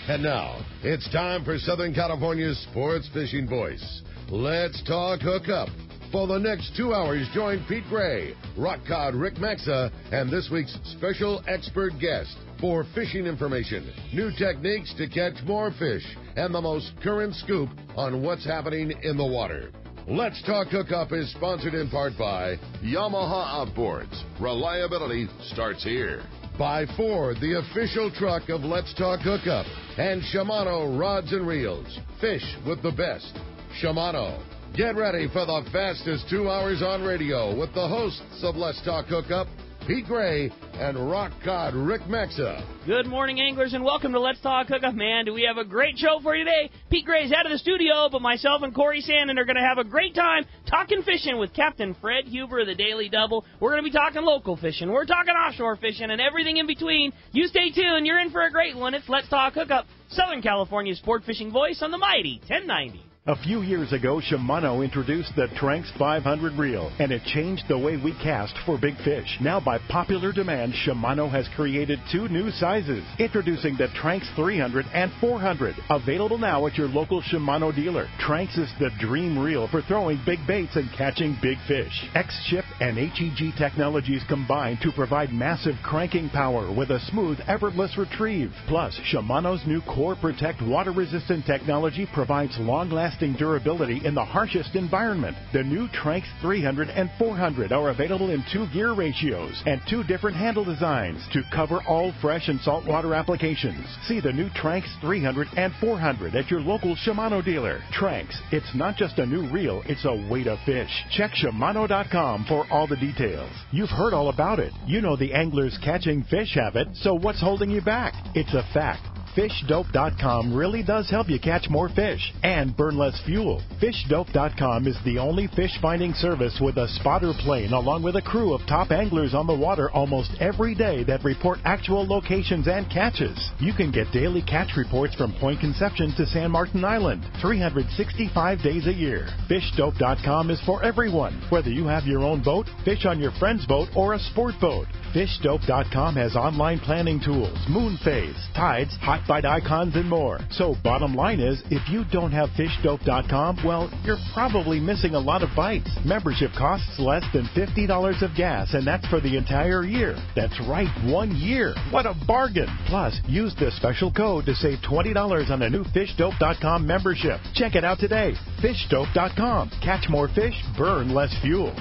And now, it's time for Southern California's sports fishing voice. Let's talk hookup. For the next 2 hours, join Pete Gray, rock cod Rick Maxa, and this week's special expert guest for fishing information, new techniques to catch more fish, and the most current scoop on what's happening in the water. Let's Talk Hookup is sponsored in part by Yamaha Outboards. Reliability starts here. By Ford, the official truck of Let's Talk Hookup, and Shimano Rods and Reels. Fish with the best. Shimano. Get ready for the fastest 2 hours on radio with the hosts of Let's Talk Hookup, Pete Gray and rock cod Rick Maxa. Good morning, anglers, and welcome to Let's Talk Hookup. Man, do we have a great show for you today. Pete Gray's out of the studio, but myself and Corey Sandin are going to have a great time talking fishing with Captain Fred Huber of the Daily Double. We're going to be talking local fishing. We're talking offshore fishing and everything in between. You stay tuned. You're in for a great one. It's Let's Talk Hookup, Southern California's sport fishing voice on the mighty 1090. A few years ago, Shimano introduced the Tranx 500 reel, and it changed the way we cast for big fish. Now, by popular demand, Shimano has created two new sizes, introducing the Tranx 300 and 400, available now at your local Shimano dealer. Tranx is the dream reel for throwing big baits and catching big fish. X-Ship and HEG technologies combine to provide massive cranking power with a smooth, effortless retrieve. Plus, Shimano's new Core Protect water-resistant technology provides long-lasting durability in the harshest environment. The new Tranx 300 and 400 are available in 2 gear ratios and 2 different handle designs to cover all fresh and saltwater applications. See the new Tranx 300 and 400 at your local Shimano dealer. Tranx, it's not just a new reel, it's a way to fish. Check Shimano.com for all the details. You've heard all about it. You know the angler's catching fish habit, so what's holding you back? It's a fact. FishDope.com really does help you catch more fish and burn less fuel. FishDope.com is the only fish finding service with a spotter plane along with a crew of top anglers on the water almost every day that report actual locations and catches. You can get daily catch reports from Point Conception to San Martin Island, 365 days a year. FishDope.com is for everyone, whether you have your own boat, fish on your friend's boat, or a sport boat. FishDope.com has online planning tools, moon phase, tides, hot bite icons, and more. So bottom line is, if you don't have FishDope.com, well, you're probably missing a lot of bites. Membership costs less than $50 of gas, and that's for the entire year. That's right, 1 year. What a bargain. Plus, use the special code to save $20 on a new FishDope.com membership. Check it out today. FishDope.com. Catch more fish, burn less fuel.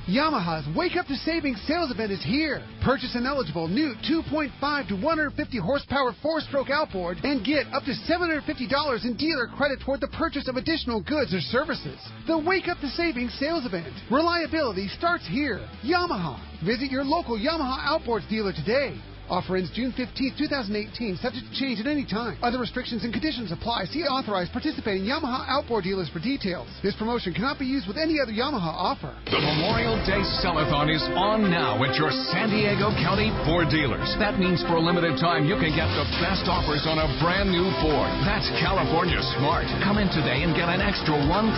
Yamaha's Wake Up to Savings sales event is here. Purchase an eligible new 2.5 to 150 horsepower 4-stroke outboard and get up to $750 in dealer credit toward the purchase of additional goods or services. The Wake Up to Savings sales event. Reliability starts here. Yamaha. Visit your local Yamaha Outboards dealer today. Offer ends June 15, 2018, subject to change at any time. Other restrictions and conditions apply. See authorized participating Yamaha outboard dealers for details. This promotion cannot be used with any other Yamaha offer. The Memorial Day Sellathon is on now at your San Diego County Ford dealers. That means for a limited time you can get the best offers on a brand new Ford. That's California smart. Come in today and get an extra $1,000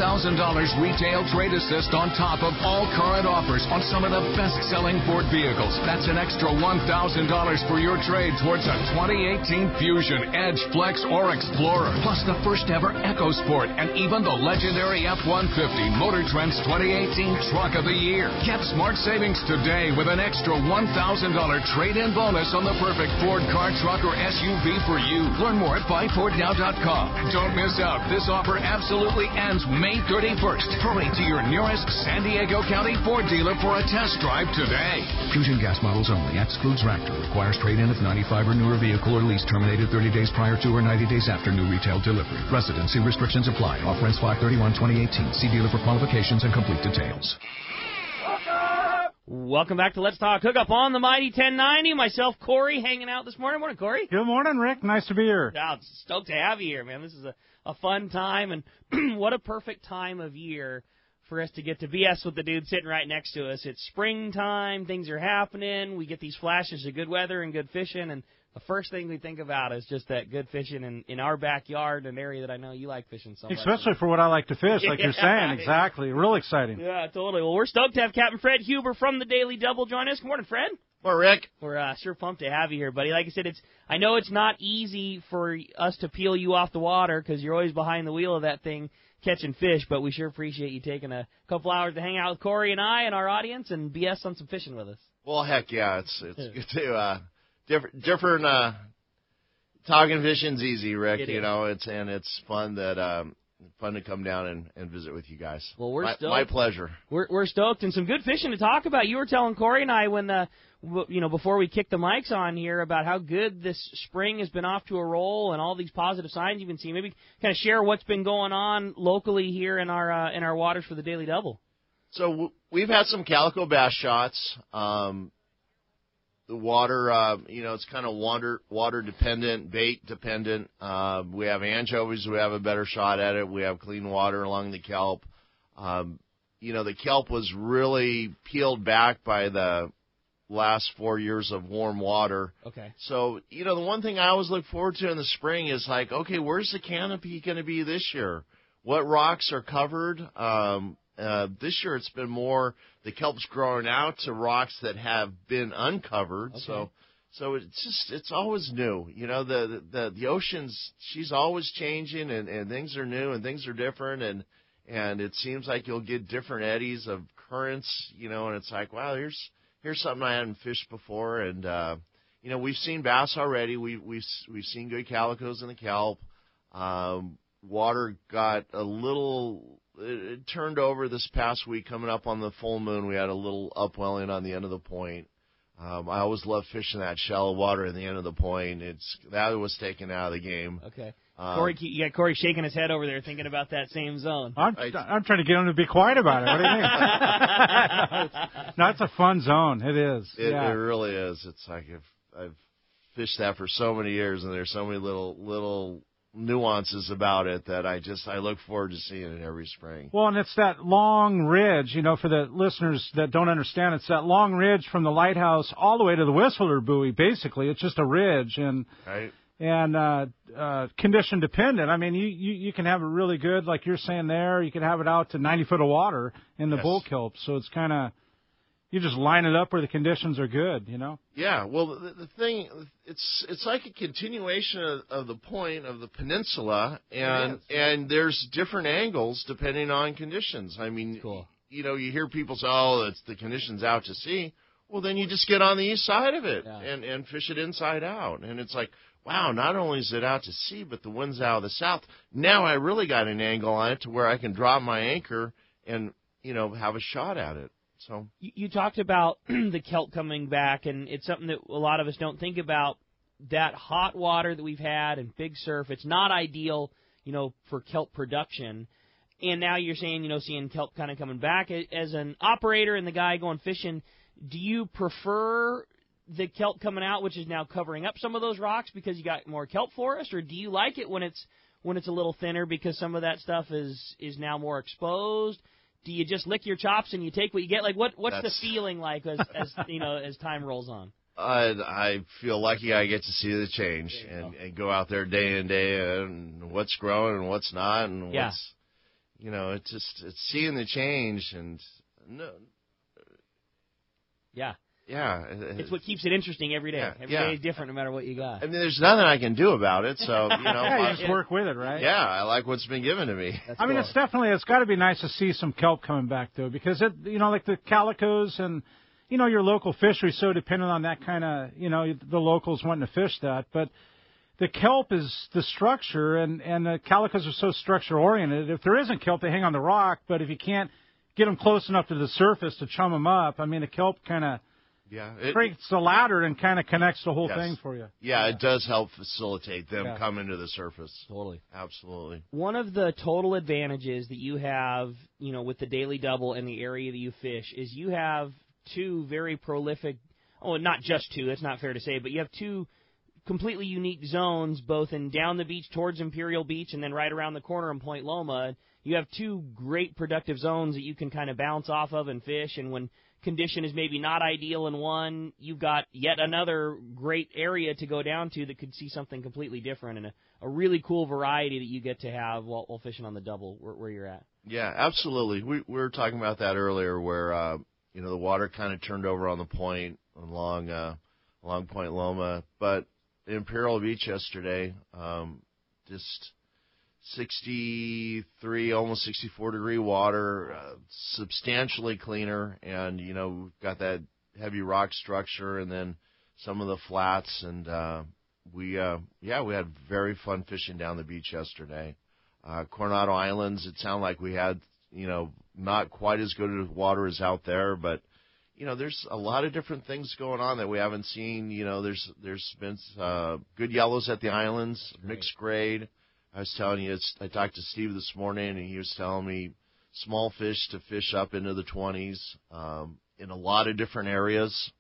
retail trade assist on top of all current offers on some of the best-selling Ford vehicles. That's an extra $1,000 for your trade towards a 2018 Fusion, Edge, Flex, or Explorer. Plus the first ever EcoSport and even the legendary F-150 Motor Trend's 2018 Truck of the Year. Get smart savings today with an extra $1,000 trade-in bonus on the perfect Ford car, truck, or SUV for you. Learn more at buyfordnow.com. Don't miss out. This offer absolutely ends May 31st. Hurry to your nearest San Diego County Ford dealer for a test drive today. Fusion gas models only. Excludes Raptor. Requires trade-in of 95 or newer vehicle or lease terminated 30 days prior to or 90 days after new retail delivery. Residency restrictions apply. Offer ends 5/31/2018. See dealer for qualifications and complete details. Welcome back to Let's Talk Hookup on the mighty 1090. Myself, Corey, hanging out this morning. Morning, Corey. Good morning, Rick. Nice to be here. Yeah, stoked to have you here, man. This is a fun time, and what a perfect time of year for us to get to BS with the dude sitting right next to us. It's springtime, things are happening, we get these flashes of good weather and good fishing, and the first thing we think about is just that good fishing in our backyard, an area that I know you like fishing so much. Especially for what I like to fish, like you're saying. Exactly. Real exciting. Yeah, totally. Well, we're stoked to have Captain Fred Huber from the Daily Double join us. Good morning, Fred. Well, Rick. We're sure pumped to have you here, buddy. Like I said, I know it's not easy for us to peel you off the water because you're always behind the wheel of that thing catching fish, but we sure appreciate you taking a couple hours to hang out with Corey and I and our audience and BS on some fishing with us. Well, heck yeah, it's good to different talking fishing's easy, Rick. It's fun fun to come down and visit with you guys. Well, we're stoked. My pleasure. We're stoked, and some good fishing to talk about. You were telling Corey and I when before we kicked the mics on here about how good this spring has been off to a roll and all these positive signs you've been seeing. Maybe kind of share what's been going on locally here in our waters for the Daily Double. So we've had some calico bass shots. The water, it's kind of water dependent, bait dependent. We have anchovies. We have a better shot at it. We have clean water along the kelp. The kelp was really peeled back by the last 4 years of warm water. Okay. So, the one thing I always look forward to in the spring is like, okay, where's the canopy going to be this year? What rocks are covered? This year it's been more the kelp's growing out to rocks that have been uncovered. Okay. So it's always new. The ocean's, she's always changing and things are new and things are different and it seems like you'll get different eddies of currents, and it's like, wow, here's something I hadn't fished before, and we've seen bass already. We've seen good calicos in the kelp. Water got a little. It turned over this past week. Coming up on the full moon, we had a little upwelling on the end of the point. I always love fishing that shallow water in the end of the point. That was taken out of the game. Okay. Corey, you got Corey shaking his head over there, thinking about that same zone. I'm trying to get him to be quiet about it. What do you mean? No, it's a fun zone. It is. It really is. It's like I've fished that for so many years, and there's so many little nuances about it that I look forward to seeing it every spring. Well, and it's that long ridge, for the listeners that don't understand, it's that long ridge from the lighthouse all the way to the Whistler buoy, basically. It's just a ridge, and right. And condition dependent. I mean, you can have it really good, like you're saying there. You can have it out to 90 foot of water in the bull kelp. So it's kind of, you just line it up where the conditions are good, Yeah, well, the thing, it's like a continuation of the point of the peninsula, and there's different angles depending on conditions. I mean, cool. You hear people say, oh, it's the conditions out to sea. Well, then you just get on the east side of it and fish it inside out. And it's like, wow, not only is it out to sea, but the wind's out of the south. Now I really got an angle on it to where I can drop my anchor and, have a shot at it. So you talked about the kelp coming back, and it's something that a lot of us don't think about. That hot water that we've had and big surf, it's not ideal, for kelp production. And now you're saying, seeing kelp kind of coming back. As an operator and the guy going fishing, do you prefer the kelp coming out, which is now covering up some of those rocks because you got more kelp forest, or do you like it when it's a little thinner because some of that stuff is now more exposed? Do you just lick your chops and you take what you get? Like what's the feeling like as as time rolls on? I feel lucky I get to see the change and go out there day in day and what's growing and what's not and what's it's seeing the change and Yeah, it's what keeps it interesting every day. Every day is different, no matter what you got. I mean, there's nothing I can do about it, so you just work with it, right? Yeah, I like what's been given to me. That's I mean, it's got to be nice to see some kelp coming back though, because it, like the calicos and your local fishery, so dependent on that kind of, the locals wanting to fish that, but the kelp is the structure, and the calicos are so structure oriented. If there isn't kelp, they hang on the rock, but if you can't get them close enough to the surface to chum them up, I mean, the kelp kind of creates the ladder and kind of connects the whole thing for you. Yeah, it does help facilitate them coming to the surface. Totally. Absolutely. One of the total advantages that you have, with the Daily Double and the area that you fish is you have two very prolific, not just two, that's not fair to say, but you have two completely unique zones, both in down the beach towards Imperial Beach and then right around the corner in Point Loma. You have two great productive zones that you can kind of bounce off of and fish, and when condition is maybe not ideal in one, you've got yet another great area to go down to that could see something completely different, and a really cool variety that you get to have while fishing on the double where you're at. Yeah, absolutely. We were talking about that earlier where, the water kind of turned over on the point along Point Loma. But Imperial Beach yesterday, just 63, almost 64-degree water, substantially cleaner, and, we've got that heavy rock structure and then some of the flats, and we had very fun fishing down the beach yesterday. Coronado Islands, it sounded like we had, not quite as good of water as out there, but, there's a lot of different things going on that we haven't seen. There's been good yellows at the islands, mixed grade. I was telling you, I talked to Steve this morning, and he was telling me small fish to fish up into the 20s in a lot of different areas.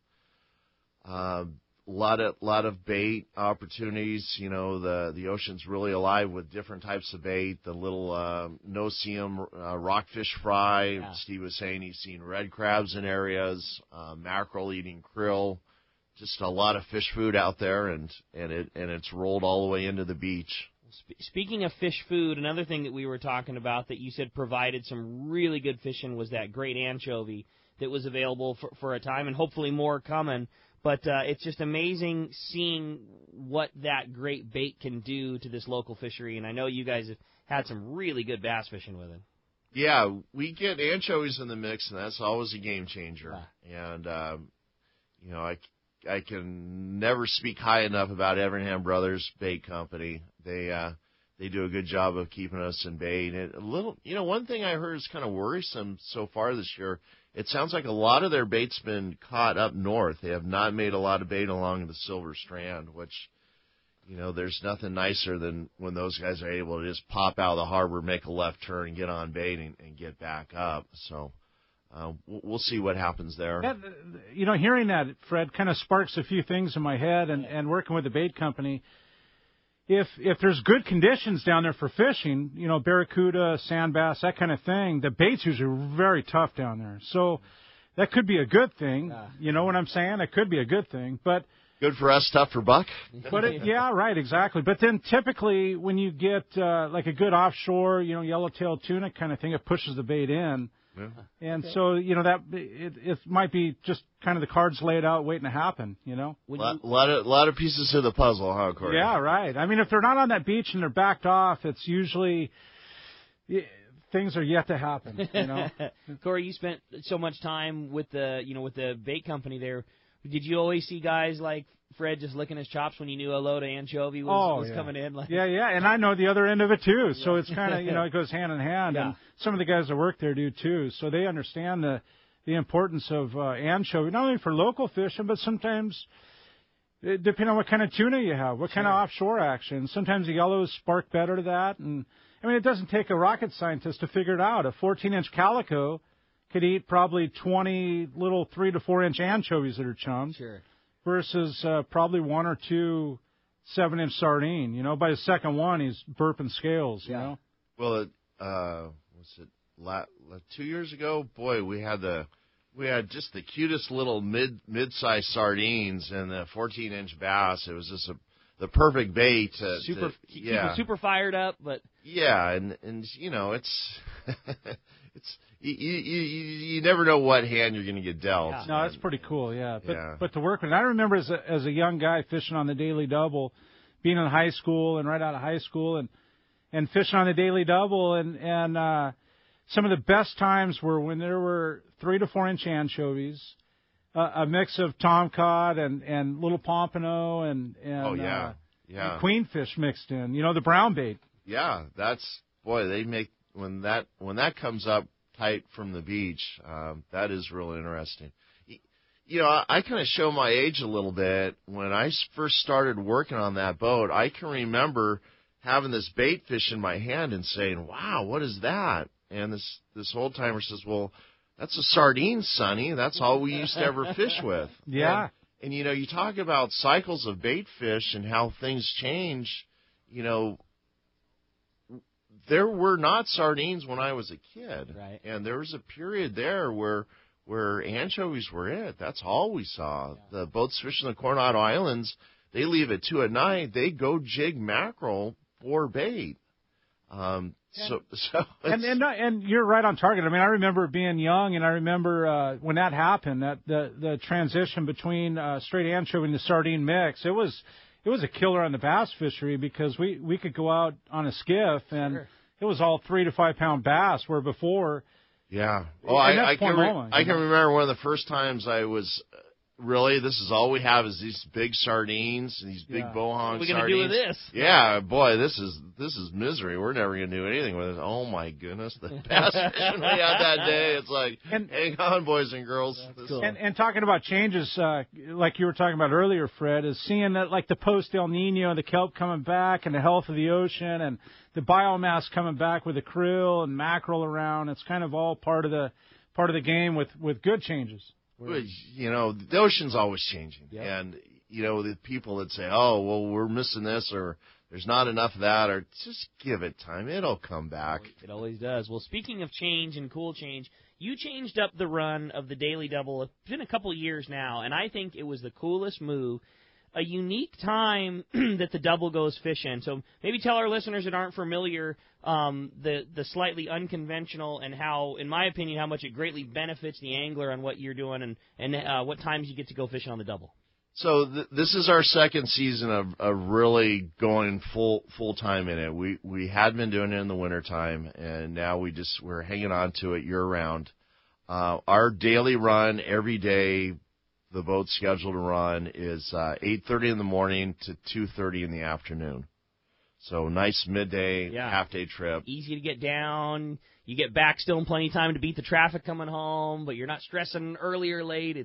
A lot of bait opportunities. The ocean's really alive with different types of bait. The little no-see-em rockfish fry. Yeah. Steve was saying he's seen red crabs in areas, mackerel eating krill. Just a lot of fish food out there, and it's rolled all the way into the beach. Speaking of fish food, another thing that we were talking about that you said provided some really good fishing was that great anchovy that was available for a time, and hopefully more coming. But it's just amazing seeing what that great bait can do to this local fishery, and I know you guys have had some really good bass fishing with it. Yeah, we get anchovies in the mix, and that's always a game changer. Yeah. And, I can never speak high enough about Evernham Brothers Bait Company. They do a good job of keeping us in bait. And one thing I heard is kind of worrisome so far this year. It sounds like a lot of their bait's been caught up north. They have not made a lot of bait along the Silver Strand, which, there's nothing nicer than when those guys are able to just pop out of the harbor, make a left turn, get on bait, and get back up. So we'll see what happens there. That, hearing that, Fred, kind of sparks a few things in my head, and working with the bait company. If there's good conditions down there for fishing, barracuda, sand bass, that kind of thing, the bait's usually very tough down there. So that could be a good thing. You know what I'm saying? It could be a good thing. But good for us, tough for buck. But yeah, right, exactly. But then typically when you get like a good offshore, yellowtail tuna kind of thing, it pushes the bait in. Yeah. And so, that it might be just kind of the cards laid out waiting to happen, A lot of pieces to the puzzle, huh, Corey? Yeah, right. I mean, if they're not on that beach and they're backed off, it's usually things are yet to happen, Corey, you spent so much time with the bait company there. Did you always see guys like Fred just licking his chops when you knew a load of anchovy was coming in? Yeah, and I know the other end of it, too. So it's kind of, it goes hand in hand. Yeah. And some of the guys that work there do, too. So they understand the importance of anchovy, not only for local fishing, but sometimes, depending on what kind of tuna you have, what kind of offshore action. Sometimes the yellows spark better to that. And, it doesn't take a rocket scientist to figure it out. A 14-inch calico could eat probably 20 little 3 to 4 inch anchovies that are chums. Sure. Versus probably 1 or 2 7-inch sardine. By the second one, he's burping scales. Well, was it 2 years ago? Boy, we had just the cutest little mid-sized sardines and the 14-inch bass. It was just the perfect bait. Keep it super fired up, but and it's. It's you never know what hand you're going to get dealt. Yeah. No, that's pretty cool. Yeah, but to work with, I remember as a young guy fishing on the Daily Double, being in high school and right out of high school and fishing on the Daily Double, and some of the best times were when there were 3 to 4 inch anchovies, a mix of tomcod and little pompano and queenfish mixed in. The brown bait. Yeah, they make. When that comes up tight from the beach, that is really interesting. I kind of show my age a little bit. When I first started working on that boat, I can remember having this bait fish in my hand and saying, "Wow, what is that?" And this old timer says, "Well, that's a sardine, Sonny. That's all we used to ever fish with." Yeah. And you talk about cycles of bait fish and how things change. There were not sardines when I was a kid, right. And there was a period there where anchovies were it. That's all we saw. Yeah. The boats fishing the Coronado Islands, they leave at 2 at night. They go jig mackerel for bait. And you're right on target. I mean, I remember being young, and I remember when that happened, that the transition between straight anchovy and the sardine mix. It was a killer on the bass fishery because we could go out on a skiff and it was all 3 to 5 pound bass, where before. Yeah. Oh, I can remember one of the first times I was. Really, this is all we have is these big sardines and these big bohong sardines. What are we going to do with this? Yeah, boy, this is misery. We're never going to do anything with it. Oh, my goodness, the bass fishing we had that day. It's like, hang on, boys and girls. Cool. And talking about changes, like you were talking about earlier, Fred, is seeing that like the post El Nino, the kelp coming back, and the health of the ocean, and the biomass coming back with the krill and mackerel around. It's kind of all part of the game with good changes. You know, the ocean's always changing. Yep. And, you know, the people that say, oh, well, we're missing this or there's not enough of that, or just give it time. It'll come back. It always does. Well, speaking of change and cool change, you changed up the run of the Daily Double. It's been a couple of years now, and I think it was the coolest move. A unique time that the double goes fishing. So maybe tell our listeners that aren't familiar the slightly unconventional and how, in my opinion, how much it greatly benefits the angler on what you're doing and what times you get to go fishing on the double. So this is our second season of really going full time in it. We had been doing it in the wintertime, and now we're hanging on to it year round. Our daily run every day. The boat's scheduled to run is 8:30 in the morning to 2:30 in the afternoon. So nice midday, half-day trip. Easy to get down. You get back still in plenty of time to beat the traffic coming home, but you're not stressing early or late.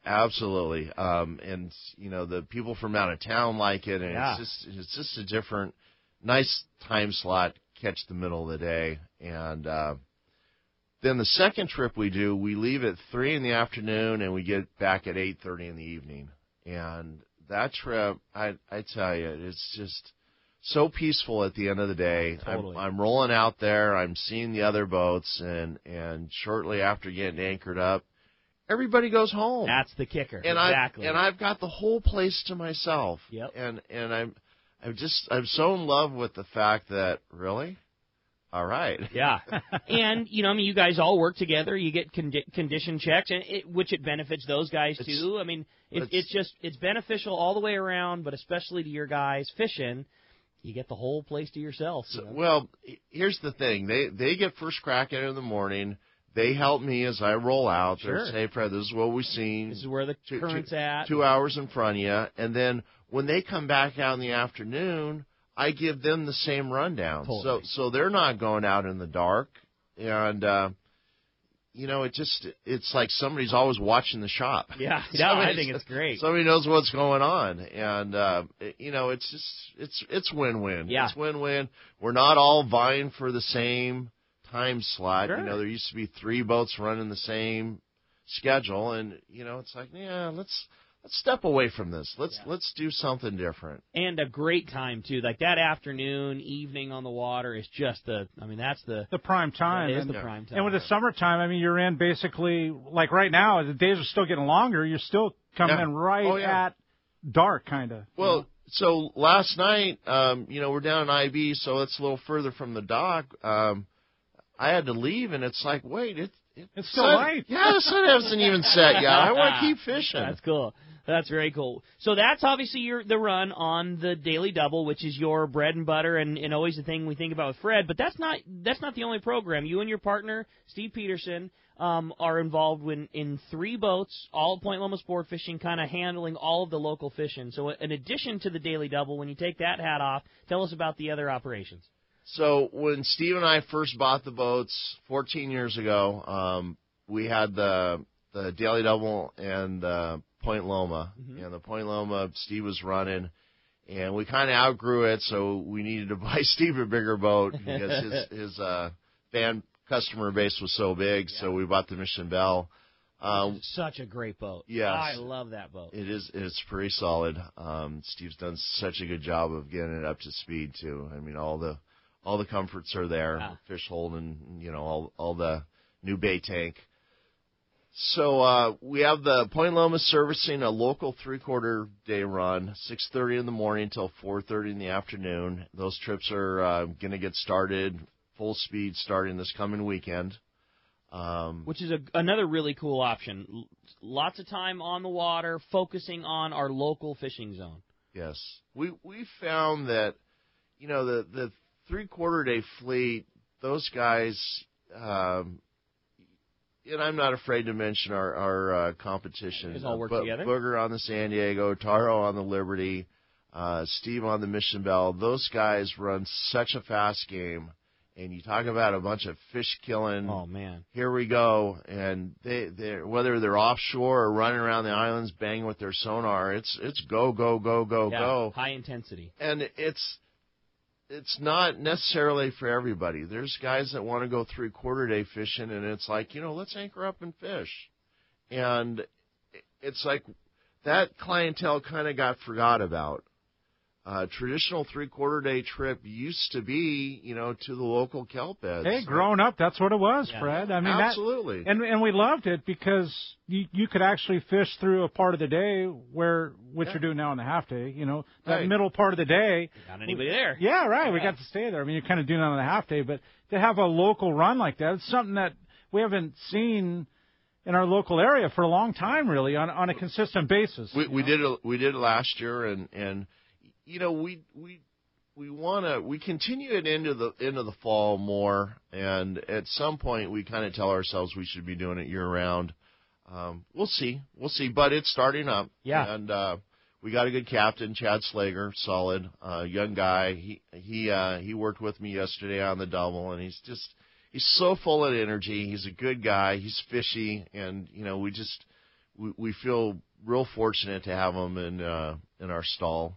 Absolutely. And, you know, the people from out of town like it, and it's just a different, nice time slot, catch the middle of the day. And then the second trip we do, we leave at 3 in the afternoon, and we get back at 8:30 in the evening. And that trip, I tell you, it's just so peaceful at the end of the day. Totally. I'm rolling out there. I'm seeing the other boats, and shortly after getting anchored up, everybody goes home. That's the kicker. And exactly. I've got the whole place to myself. Yep. And I'm so in love with the fact that, really? All right. Yeah. And, you know, I mean, you guys all work together. You get condition checks, and which it benefits those guys, too. I mean, it's beneficial all the way around, but especially to your guys fishing. You get the whole place to yourself. You know? Well, here's the thing. They get first crack at it in the morning. They help me as I roll out. Sure. They say, hey, Fred, this is what we've seen. This is where the current's at. 2 hours in front of you. And then when they come back out in the afternoon, I give them the same rundown. Totally. So they're not going out in the dark. And, you know, it's like somebody's always watching the shop. Yeah, I think it's great. Somebody knows what's going on. And, you know, it's win-win. Yeah. It's win-win. We're not all vying for the same time slot. Sure. You know, there used to be 3 boats running the same schedule. And, you know, it's like, yeah, let's step away from this. Let's do something different. And a great time too. Like that afternoon, evening on the water is just that's the prime time. That is the prime time. And with the summertime, I mean, you're in basically like right now. The days are still getting longer. You're still coming in right at dark, kind of. Well, so last night, you know, we're down in IB, so it's a little further from the dock. I had to leave, and it's like, wait, it's still light. Yeah, the sun hasn't even set yet. I want to keep fishing. That's cool. That's very cool. So that's obviously the run on the Daily Double, which is your bread and butter and always the thing we think about with Fred. But that's not the only program. You and your partner, Steve Peterson, are involved in 3 boats, all Point Loma sport fishing, kind of handling all of the local fishing. So in addition to the Daily Double, when you take that hat off, tell us about the other operations. So when Steve and I first bought the boats 14 years ago, we had the Daily Double and the Point Loma. Mm-hmm. And the Point Loma, Steve was running, and we kind of outgrew it, so we needed to buy Steve a bigger boat because his fan customer base was so big, so we bought the Mission Belle. Such a great boat. Yes. I love that boat. It is. It's pretty solid. Steve's done such a good job of getting it up to speed, too. I mean, all the comforts are there, fish holding, you know, all the new bait tank. So we have the Point Loma servicing a local 3/4 day run, 6:30 in the morning till 4:30 in the afternoon. Those trips are going to get started full speed starting this coming weekend. Which is another really cool option. Lots of time on the water, focusing on our local fishing zone. Yes. We found that, the 3/4 day fleet, those guys, and I'm not afraid to mention our competition. They all work together. Booger on the San Diego, Taro on the Liberty, Steve on the Mission Bell. Those guys run such a fast game. And you talk about a bunch of fish killing. Oh, man. Here we go. And they're whether they're offshore or running around the islands banging with their sonar, it's go, go, go, go, go. High intensity. And it's not necessarily for everybody. There's guys that want to go 3/4 day fishing, and it's like, let's anchor up and fish. And it's like that clientele kind of got forgot about. Traditional 3/4 day trip used to be, to the local kelp beds. Hey, growing up, that's what it was, Fred. I mean, absolutely. And we loved it because you could actually fish through a part of the day which you're doing now on the half day. That middle part of the day. Not anybody there. Yeah, right. Yeah. We got to stay there. I mean, you're kind of doing that on the half day, but to have a local run like that, it's something that we haven't seen in our local area for a long time, really, on a consistent basis. We did it last year, and we continue it into the fall more, and at some point we kind of tell ourselves we should be doing it year round. We'll see, but it's starting up. Yeah. And we got a good captain, Chad Slager, solid, young guy. He worked with me yesterday on the double, and he's so full of energy. He's a good guy. He's fishy, and we feel real fortunate to have him in our stall.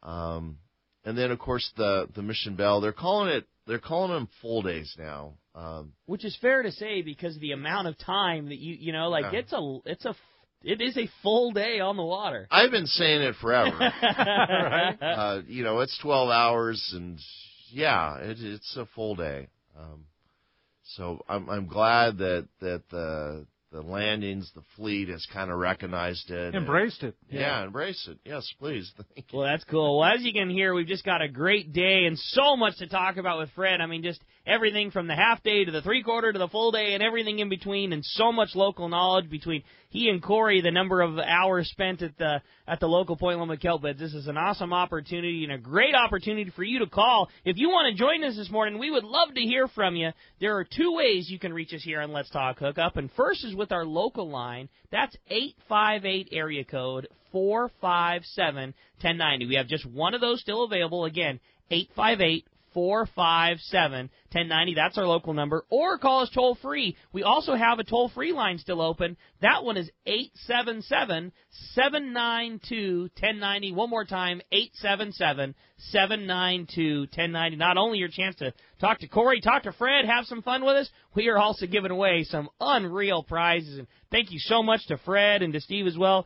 And then of course the Mission Bell, they're calling them full days now. Which is fair to say because of the amount of time that it is a full day on the water. I've been saying it forever. Right? It's 12 hours, and it's a full day. So I'm glad that the landings, the fleet has kind of recognized it. Embraced it. Yeah, embrace it. Yes, please. Thank you. Well, that's cool. Well, as you can hear, we've just got a great day and so much to talk about with Fred. I mean, just everything from the half day to the 3/4 to the full day and everything in between, and so much local knowledge between he and Corey, the number of hours spent at the local Point Loma Kelp Beds. This is an awesome opportunity and a great opportunity for you to call. If you want to join us this morning, we would love to hear from you. There are two ways you can reach us here on Let's Talk Hookup, and first is with our local line. That's 858 area code 457-1090. We have just one of those still available. Again, 858-457-1090. That's our local number. Or call us toll-free. We also have a toll-free line still open. That one is 877-792-1090. One more time, 877-792-1090. Not only your chance to talk to Corey, talk to Fred, have some fun with us, we are also giving away some unreal prizes. And thank you so much to Fred and to Steve as well.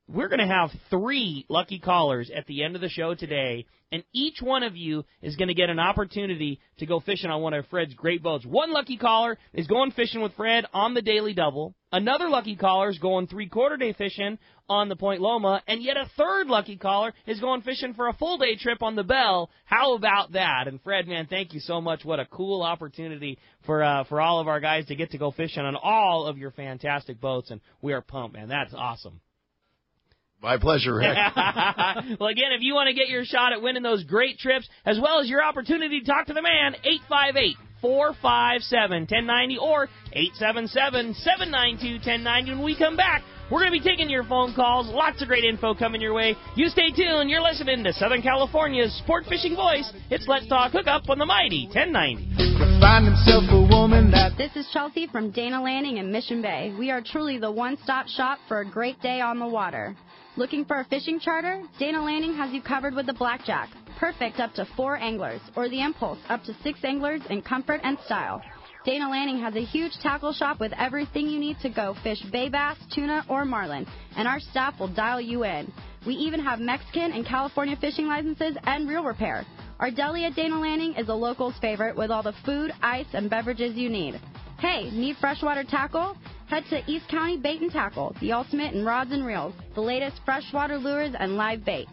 We're going to have 3 lucky callers at the end of the show today, and each one of you is going to get an opportunity to go fishing on one of Fred's great boats. One lucky caller is going fishing with Fred on the Daily Double. Another lucky caller is going 3/4 day fishing on the Point Loma, and yet a third lucky caller is going fishing for a full day trip on the Bell. How about that? And Fred, man, thank you so much. What a cool opportunity for all of our guys to get to go fishing on all of your fantastic boats, and we are pumped, man. That's awesome. My pleasure, Rick. Well, again, if you want to get your shot at winning those great trips, as well as your opportunity to talk to the man, 858-457-1090 or 877-792-1090. When we come back, we're going to be taking your phone calls. Lots of great info coming your way. You stay tuned. You're listening to Southern California's sport fishing voice. It's Let's Talk Hookup on the mighty 1090. Find himself a woman that... This is Chelsea from Dana Landing in Mission Bay. We are truly the one-stop shop for a great day on the water. Looking for a fishing charter? Dana Landing has you covered with the Blackjack, perfect up to 4 anglers, or the Impulse, up to 6 anglers in comfort and style. Dana Landing has a huge tackle shop with everything you need to go fish bay bass, tuna, or marlin, and our staff will dial you in. We even have Mexican and California fishing licenses and reel repair. Our deli at Dana Landing is a local's favorite with all the food, ice, and beverages you need. Hey, need freshwater tackle? Head to East County Bait and Tackle, the ultimate in rods and reels, the latest freshwater lures and live bait.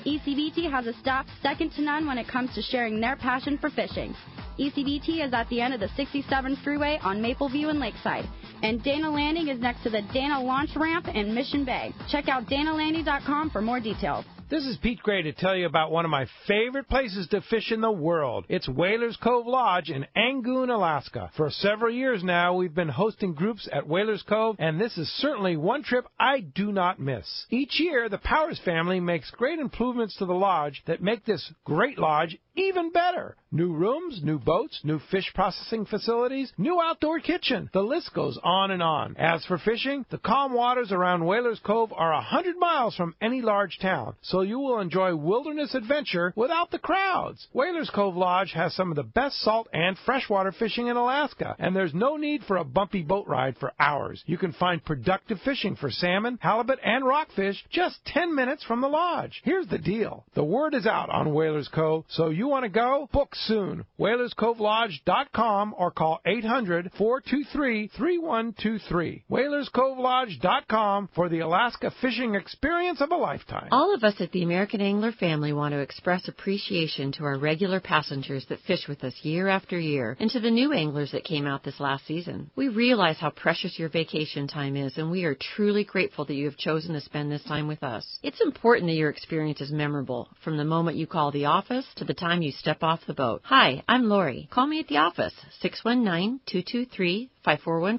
ECBT has a staff second to none when it comes to sharing their passion for fishing. ECBT is at the end of the 67 freeway on Mapleview and Lakeside. And Dana Landing is next to the Dana Launch Ramp in Mission Bay. Check out danalanding.com for more details. This is Pete Gray to tell you about one of my favorite places to fish in the world. It's Whalers Cove Lodge in Angoon, Alaska. For several years now, we've been hosting groups at Whalers Cove, and this is certainly one trip I do not miss. Each year, the Powers family makes great improvements to the lodge that make this great lodge even better. New rooms, new boats, new fish processing facilities, new outdoor kitchen. The list goes on and on. As for fishing, the calm waters around Whalers Cove are 100 miles from any large town, so you will enjoy wilderness adventure without the crowds. Whalers Cove Lodge has some of the best salt and freshwater fishing in Alaska, and there's no need for a bumpy boat ride for hours. You can find productive fishing for salmon, halibut, and rockfish just 10 minutes from the lodge. Here's the deal. The word is out on Whalers Cove, so you want to go? Book soon. WhalersCoveLodge.com or call 800-423-3123. WhalersCoveLodge.com for the Alaska fishing experience of a lifetime. All of us at the American Angler family want to express appreciation to our regular passengers that fish with us year after year, and to the new anglers that came out this last season. We realize how precious your vacation time is, and we are truly grateful that you have chosen to spend this time with us. It's important that your experience is memorable, from the moment you call the office to the time you step off the boat. Hi, I'm Lori. Call me at the office, 619-223-5414,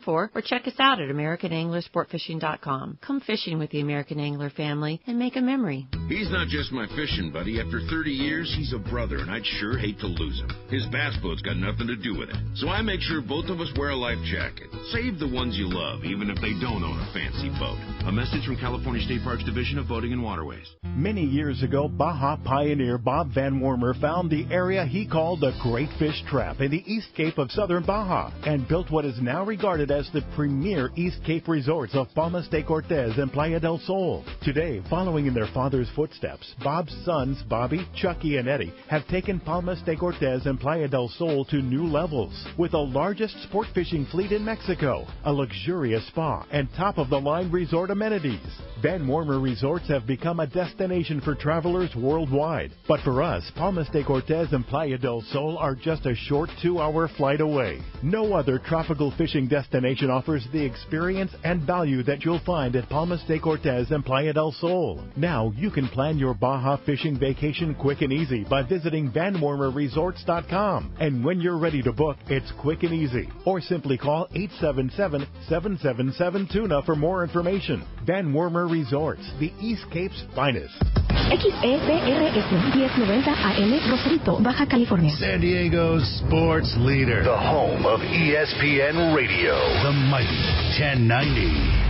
or check us out at AmericanAnglerSportFishing.com. Come fishing with the American Angler family and make a memory. He's not just my fishing buddy. After 30 years, he's a brother, and I'd sure hate to lose him. His bass boat's got nothing to do with it. So I make sure both of us wear a life jacket. Save the ones you love, even if they don't own a fancy boat. A message from California State Parks Division of Boating and Waterways. Many years ago, Baja pioneer Bob Van Wormer found the area he called the Great Fish Trap in the East Cape of southern Baja and built what is now regarded as the premier East Cape resorts of Palmas de Cortez and Playa del Sol. Today, following in their father's footsteps, Bob's sons, Bobby, Chucky, and Eddie, have taken Palmas de Cortez and Playa del Sol to new levels. With the largest sport fishing fleet in Mexico, a luxurious spa, and top-of-the-line resort amenities, Van Wormer Resorts have become a destination for travelers worldwide. But for us, Palmas de Cortez and Playa del Sol are just a short 2-hour flight away. No other tropical fishing destination offers the experience and value that you'll find at Palmas de Cortez and Playa del Sol. Now you can plan your Baja fishing vacation quick and easy by visiting VanWormerResorts.com. And when you're ready to book, it's quick and easy. Or simply call 877-777-TUNA for more information. Van Wormer Resorts, the East Cape's finest. XEPRS 1090 AM, Rosarito, Baja California. San Diego's sports leader. The home of ESPN Radio. The mighty 1090.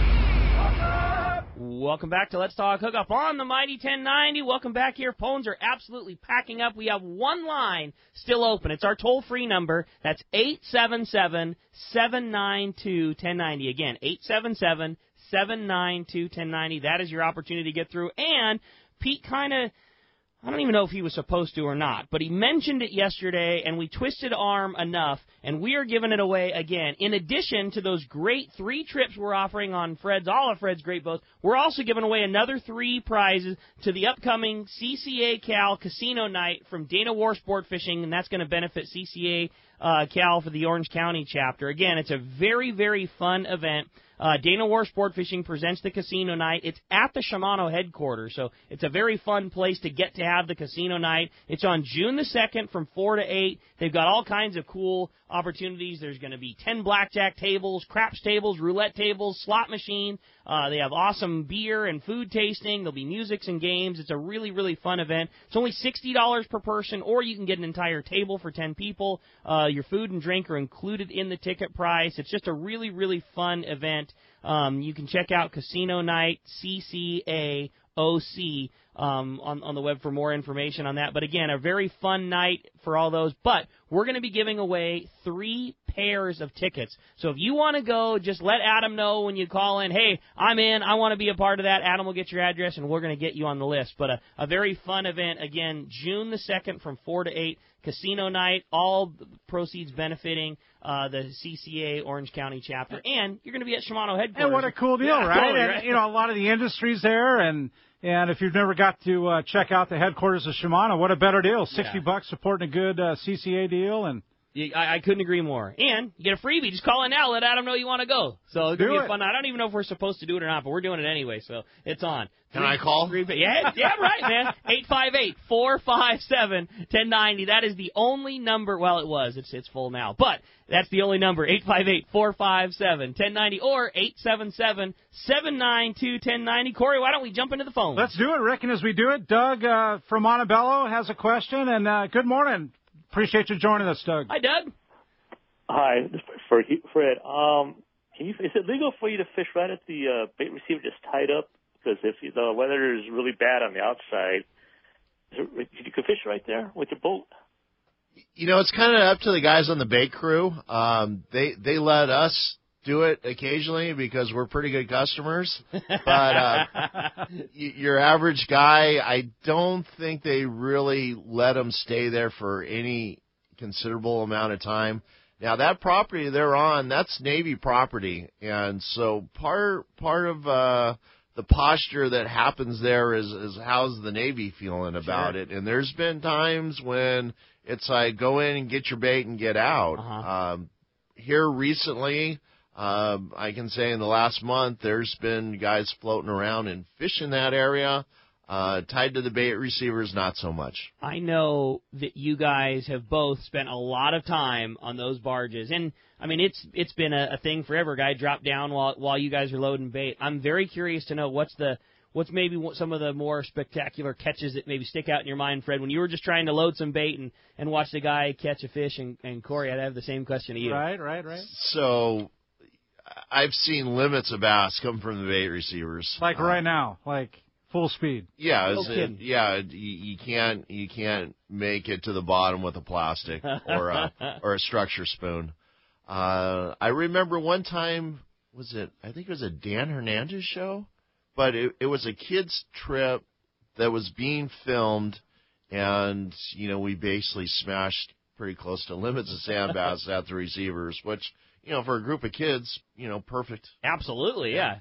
Welcome back to Let's Talk Hookup on the Mighty 1090. Welcome back here. Phones are absolutely packing up. We have one line still open. It's our toll-free number. That's 877-792-1090. Again, 877-792-1090. That is your opportunity to get through. And Pete kind of, I don't even know if he was supposed to or not, but he mentioned it yesterday, and we twisted arm enough, and we are giving it away again. In addition to those great 3 trips we're offering on all of Fred's great boats, we're also giving away another 3 prizes to the upcoming CCA Cal Casino Night from Dana War Sport Fishing, and that's going to benefit CCA Cal for the Orange County chapter. Again, it's a very, very fun event. Dana War Sport Fishing presents the casino night. It's at the Shimano headquarters, so it's a very fun place to get to have the casino night. It's on June the 2nd from 4 to 8. They've got all kinds of cool opportunities. There's going to be 10 blackjack tables, craps tables, roulette tables, slot machine. They have awesome beer and food tasting. There'll be music and games. It's a really, really fun event. It's only $60 per person, or you can get an entire table for 10 people. Your food and drink are included in the ticket price. It's just a really, really fun event. You can check out Casino Night, CCAOC, on the web for more information on that. But again, a very fun night for all those. But we're going to be giving away 3 pairs of tickets. So if you want to go, just let Adam know when you call in, hey, I'm in, I want to be a part of that. Adam will get your address, and we're going to get you on the list. But a very fun event, again, June the 2nd from 4 to 8, Casino Night, all proceeds benefiting the CCA Orange County chapter. And you're going to be at Shimano headquarters. And what a cool deal, right? Totally, right? And, you know, a lot of the industry's there, and if you've never got to check out the headquarters of Shimano, what a better deal. $60 supporting a good CCA deal, and I couldn't agree more. And you get a freebie. Just call in now. Let Adam know you want to go. So it's going to be fun. I don't even know if we're supposed to do it or not, but we're doing it anyway, so it's on. Can I call? Yeah, right, man. 858-457-1090. That is the only number. Well, it was. It's full now. But that's the only number, 858-457-1090 or 877-792-1090. Corey, why don't we jump into the phone? Let's do it, Rick. And as we do it, Doug from Montebello has a question. And good morning. Appreciate you joining us, Doug. Hi, Doug. Hi, this is for Fred. Is it legal for you to fish right at the bait receiver just tied up? Because if the weather is really bad on the outside, you can fish right there with your boat. It's kind of up to the guys on the bait crew. They let us do it occasionally because we're pretty good customers. But your average guy, I don't think they really let them stay there for any considerable amount of time. Now, that property they're on, that's Navy property. And so part of the posture that happens there is how's the Navy feeling about it. And there's been times when it's like go in and get your bait and get out. Here recently, I can say in the last month, there's been guys floating around and fishing that area. Tied to the bait receivers, not so much. I know that you guys have both spent a lot of time on those barges, and I mean it's been a thing forever. A guy dropped down while you guys are loading bait. I'm very curious to know what's maybe some of the more spectacular catches that maybe stick out in your mind, Fred, when you were just trying to load some bait and watch the guy catch a fish. And Corey, I'd have the same question to you. Right. So I've seen limits of bass come from the bait receivers. Like right now, full speed. Yeah, you can't make it to the bottom with a plastic or a structure spoon. I remember one time, I think it was a Dan Hernandez show, but it was a kids trip that was being filmed, and we basically smashed pretty close to limits of sand bass at the receivers, which for a group of kids, perfect. Absolutely, yeah.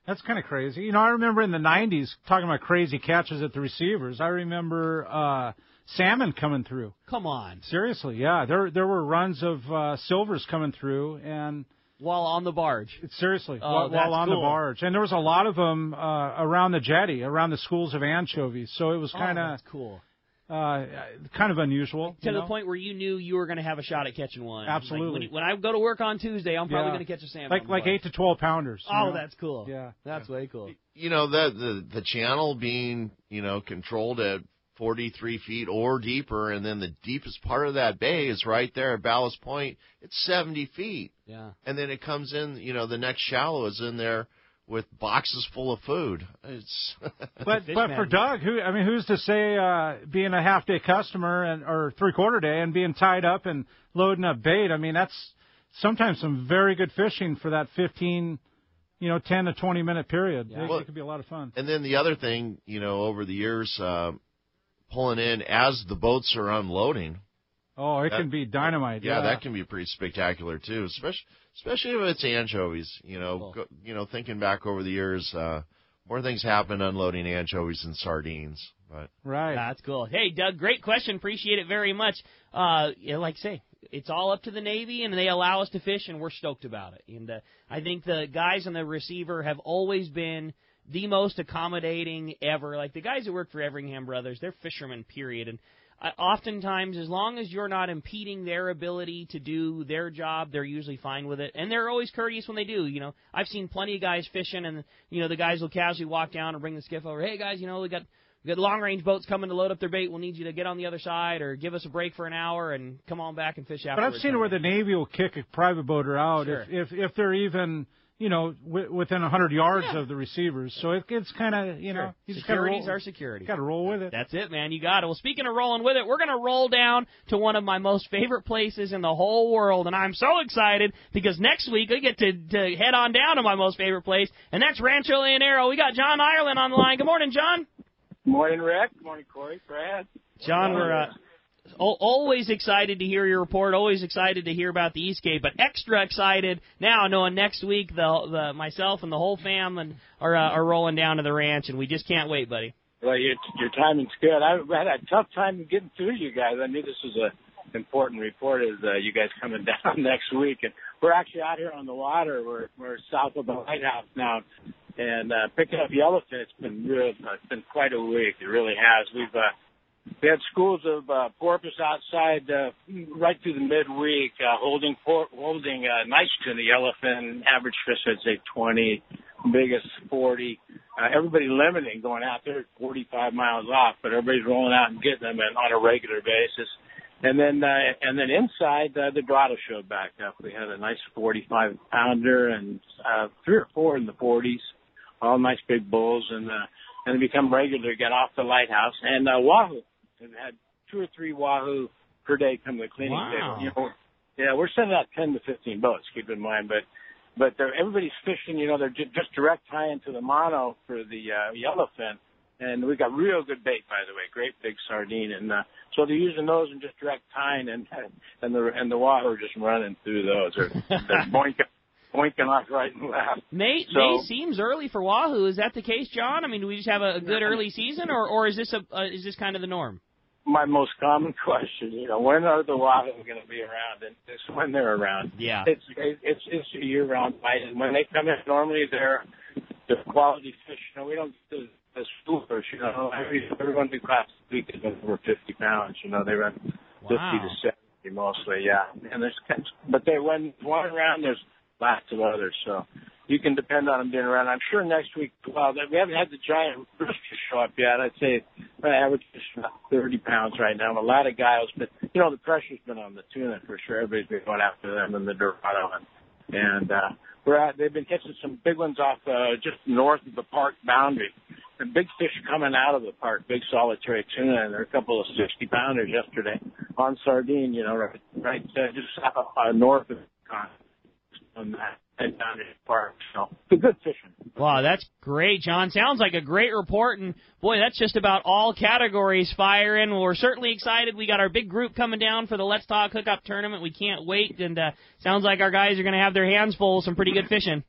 That's kind of crazy. I remember in the 90s, talking about crazy catches at the receivers, I remember salmon coming through. Come on. Seriously, yeah. There were runs of silvers coming through. And while on the barge. Seriously, while on the barge. And there was a lot of them around the jetty, around the schools of anchovies. So it was kind of cool. Kind of unusual. To the point where you knew you were going to have a shot at catching one. Absolutely. When I go to work on Tuesday, I'm probably going to catch a salmon. Like 8 to 12 pounders. Oh, that's cool. Yeah. That's way cool. The channel being, controlled at 43 feet or deeper, and then the deepest part of that bay is right there at Ballast Point. It's 70 feet. Yeah. And then it comes in, the next shallow is in there with boxes full of food. It's but for Doug, who's to say being a half-day customer or three-quarter day and being tied up and loading up bait, that's sometimes some very good fishing for that 15, 10 to 20-minute period. Yeah. It could be a lot of fun. And then the other thing, over the years, pulling in as the boats are unloading. Oh, it can be dynamite. Yeah, that can be pretty spectacular too, especially if it's anchovies. Cool. Thinking back over the years, more things happen unloading anchovies than sardines. But right, that's cool. Hey, Doug, great question. Appreciate it very much. Like I say, it's all up to the Navy, and they allow us to fish, and we're stoked about it. And I think the guys on the receiver have always been the most accommodating ever. Like the guys that work for Everingham Brothers, they're fishermen, period. And oftentimes, as long as you're not impeding their ability to do their job, they're usually fine with it. And they're always courteous when they do. I've seen plenty of guys fishing, and the guys will casually walk down and bring the skiff over. Hey guys, we got long-range boats coming to load up their bait. We'll need you to get on the other side or give us a break for an hour and come on back and fish afterwards. But I've seen it where the Navy will kick a private boater out if they're even within 100 yards of the receivers. So it's kind of, you just got to roll. Our security. Got to roll with it. That's it, man. You got it. Well, speaking of rolling with it, we're going to roll down to one of my most favorite places in the whole world, and I'm so excited because next week I get to head on down to my most favorite place, and that's Rancho Leonero. We got John Ireland on the line. Good morning, John. Good morning, Rick. Good morning, Corey. Brad. John, we're always excited to hear your report, always excited to hear about the Eastgate, but extra excited now knowing next week the myself and the whole fam are rolling down to the ranch, and we just can't wait, buddy. Well, your timing's good. I had a tough time getting through you guys. I knew this was important report is you guys coming down next week. And we're actually out here on the water. We're south of the lighthouse now. And picking up yellowfin, it's been quite a week. It really has. We had schools of porpoise outside right through the midweek, holding nice tuna, the yellowfin. Average fish, I'd say 20, biggest 40. Everybody limiting, going out there 45 miles off, but everybody's rolling out and getting them on a regular basis. And then inside, the Dorado showed back up. We had a nice 45-pounder and 3 or 4 in the 40s, all nice big bulls, and they become regular, get off the lighthouse. And wahoo. We've had 2 or 3 wahoo per day come to the cleaning table. We're sending out 10 to 15 boats, keep in mind, but everybody's fishing, they're just direct tie into the mono for the yellowfin. And we got real good bait, by the way, great big sardine. And so they're using those and just direct tying, and the wahoo are just running through those. They're boinking off right and left. May seems early for wahoo. Is that the case, John? I mean, do we just have a good early season, or is this kind of the norm? My most common question, when are the wahoo going to be around? And it's when they're around. Yeah. It's a year-round bite. And when they come in, normally they're quality fish. We don't get the school fish. Everyone we class this week is over 50 pounds. They run 50 to 70 mostly. Yeah. And when one around, there's lots of others. So you can depend on them being around. I'm sure next week, we haven't had the giant brewsters show up yet. I'd say average is about 30 pounds right now. A lot of guiles, but, the pressure's been on the tuna for sure. Everybody's been going after them in the Dorado. And they've been catching some big ones off just north of the park boundary. And big fish coming out of the park, big solitary tuna, and there are a couple of 60-pounders yesterday on sardine, right just north of the on that and down in the park. So good fishing. Wow, that's great, John. Sounds like a great report, and boy, that's just about all categories firing. Well, we're certainly excited. We got our big group coming down for the Let's Talk Hookup tournament. We can't wait, and sounds like our guys are going to have their hands full with some pretty good fishing.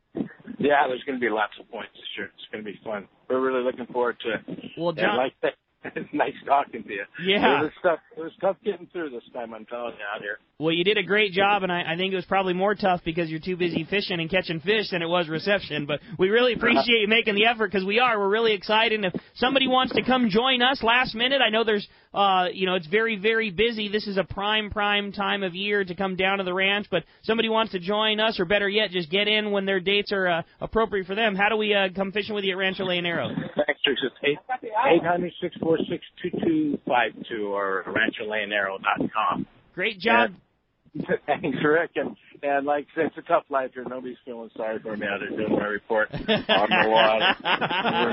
Yeah, there's going to be lots of points this year. It's going to be fun. We're really looking forward to it. Well, John, it's nice talking to you. Yeah. It was tough getting through this time, I'm telling you, out here. Well, you did a great job, and I think it was probably more tough because you're too busy fishing and catching fish than it was reception. But we really appreciate you making the effort because we're really excited. And if somebody wants to come join us last minute, I know there's, it's very, very busy. This is a prime time of year to come down to the ranch. But somebody wants to join us, or better yet, just get in when their dates are appropriate for them. How do we come fishing with you at Rancho Leonero? It's 800-646-2252 or rancholeonero.com. Great job. Thanks, Rick. And like I said, it's a tough life here. Nobody's feeling sorry for me out there doing my report on the water.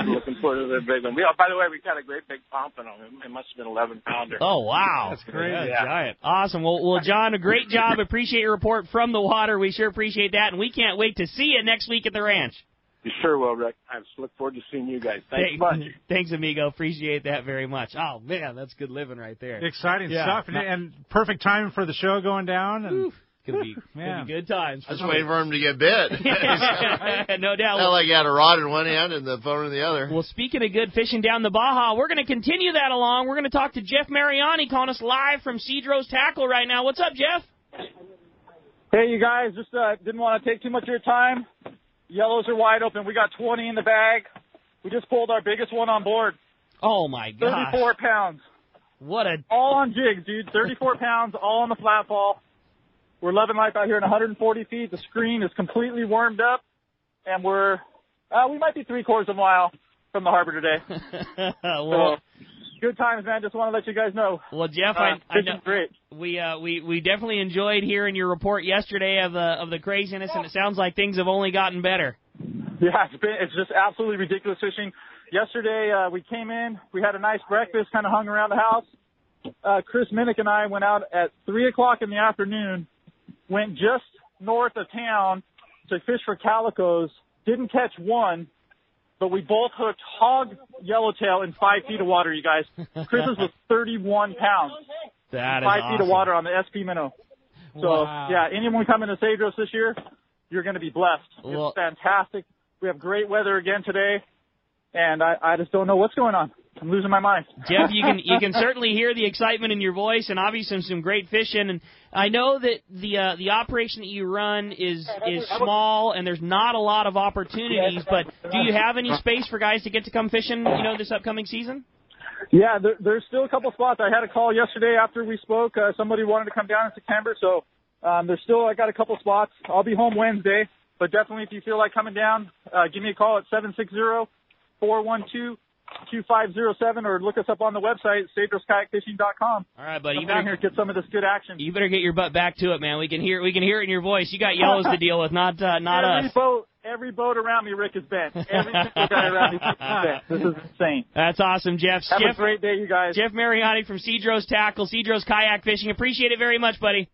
We're looking forward to the big one. By the way, we got a great big pompano. It must have been 11-pounder. Oh, wow. That's great. Yeah. Giant. Awesome. Well, John, a great job. Appreciate your report from the water. We sure appreciate that, and we can't wait to see you next week at the ranch. You sure will, Rick. I look forward to seeing you guys. Thanks much. Thanks, amigo. Appreciate that very much. Oh, man, that's good living right there. Exciting stuff. And perfect timing for the show going down. And Gonna be good times. I was waiting for him to get bit. No doubt. Not like he had a rod in one hand and the phone in the other. Well, speaking of good fishing down the Baja, we're going to continue that along. We're going to talk to Jeff Mariani calling us live from Cedro's Tackle right now. What's up, Jeff? Hey, you guys. Just didn't want to take too much of your time. Yellows are wide open. We got 20 in the bag. We just pulled our biggest one on board. Oh, my gosh. 34 pounds. All on jigs, dude. 34 pounds, all on the flat fall. We're loving life out here in 140 feet. The screen is completely warmed up, and we might be 3/4 of a mile from the harbor today. Well, so, good times, man. Just want to let you guys know. Well, Jeff, I know great. We definitely enjoyed hearing your report yesterday of the craziness, and it sounds like things have only gotten better. Yeah, it's just absolutely ridiculous fishing. Yesterday we came in, we had a nice breakfast, kind of hung around the house. Chris Minnick and I went out at 3:00 in the afternoon, went just north of town to fish for calicos. Didn't catch one. But we both hooked hog yellowtail in 5 feet of water, you guys. Chris's was 31 pounds. That is 5 awesome. feet of water on the SP minnow. So, yeah, anyone coming to Cedros this year, you're going to be blessed. It's fantastic. We have great weather again today. and I just don't know what's going on. I'm losing my mind. Jeff, you can certainly hear the excitement in your voice, and obviously some great fishing. And I know that the operation that you run is small, and there's not a lot of opportunities. But do you have any space for guys to get to come fishing, this upcoming season? Yeah, there's still a couple spots. I had a call yesterday after we spoke. Somebody wanted to come down in September, so I got a couple spots. I'll be home Wednesday, but definitely if you feel like coming down, give me a call at 760-412-2507 or look us up on the website, SageRoseKayakFishing.com. All right, buddy. Come down here and get some of this good action. You better get your butt back to it, man. We can hear it in your voice. You got yellows to deal with, not us. Every boat around me, Rick, is bent. Every single guy around me is bent. This is insane. That's awesome, Jeff. Have a great day, you guys. Jeff Mariani from Cedros Tackle, Cedros Kayak Fishing. Appreciate it very much, buddy.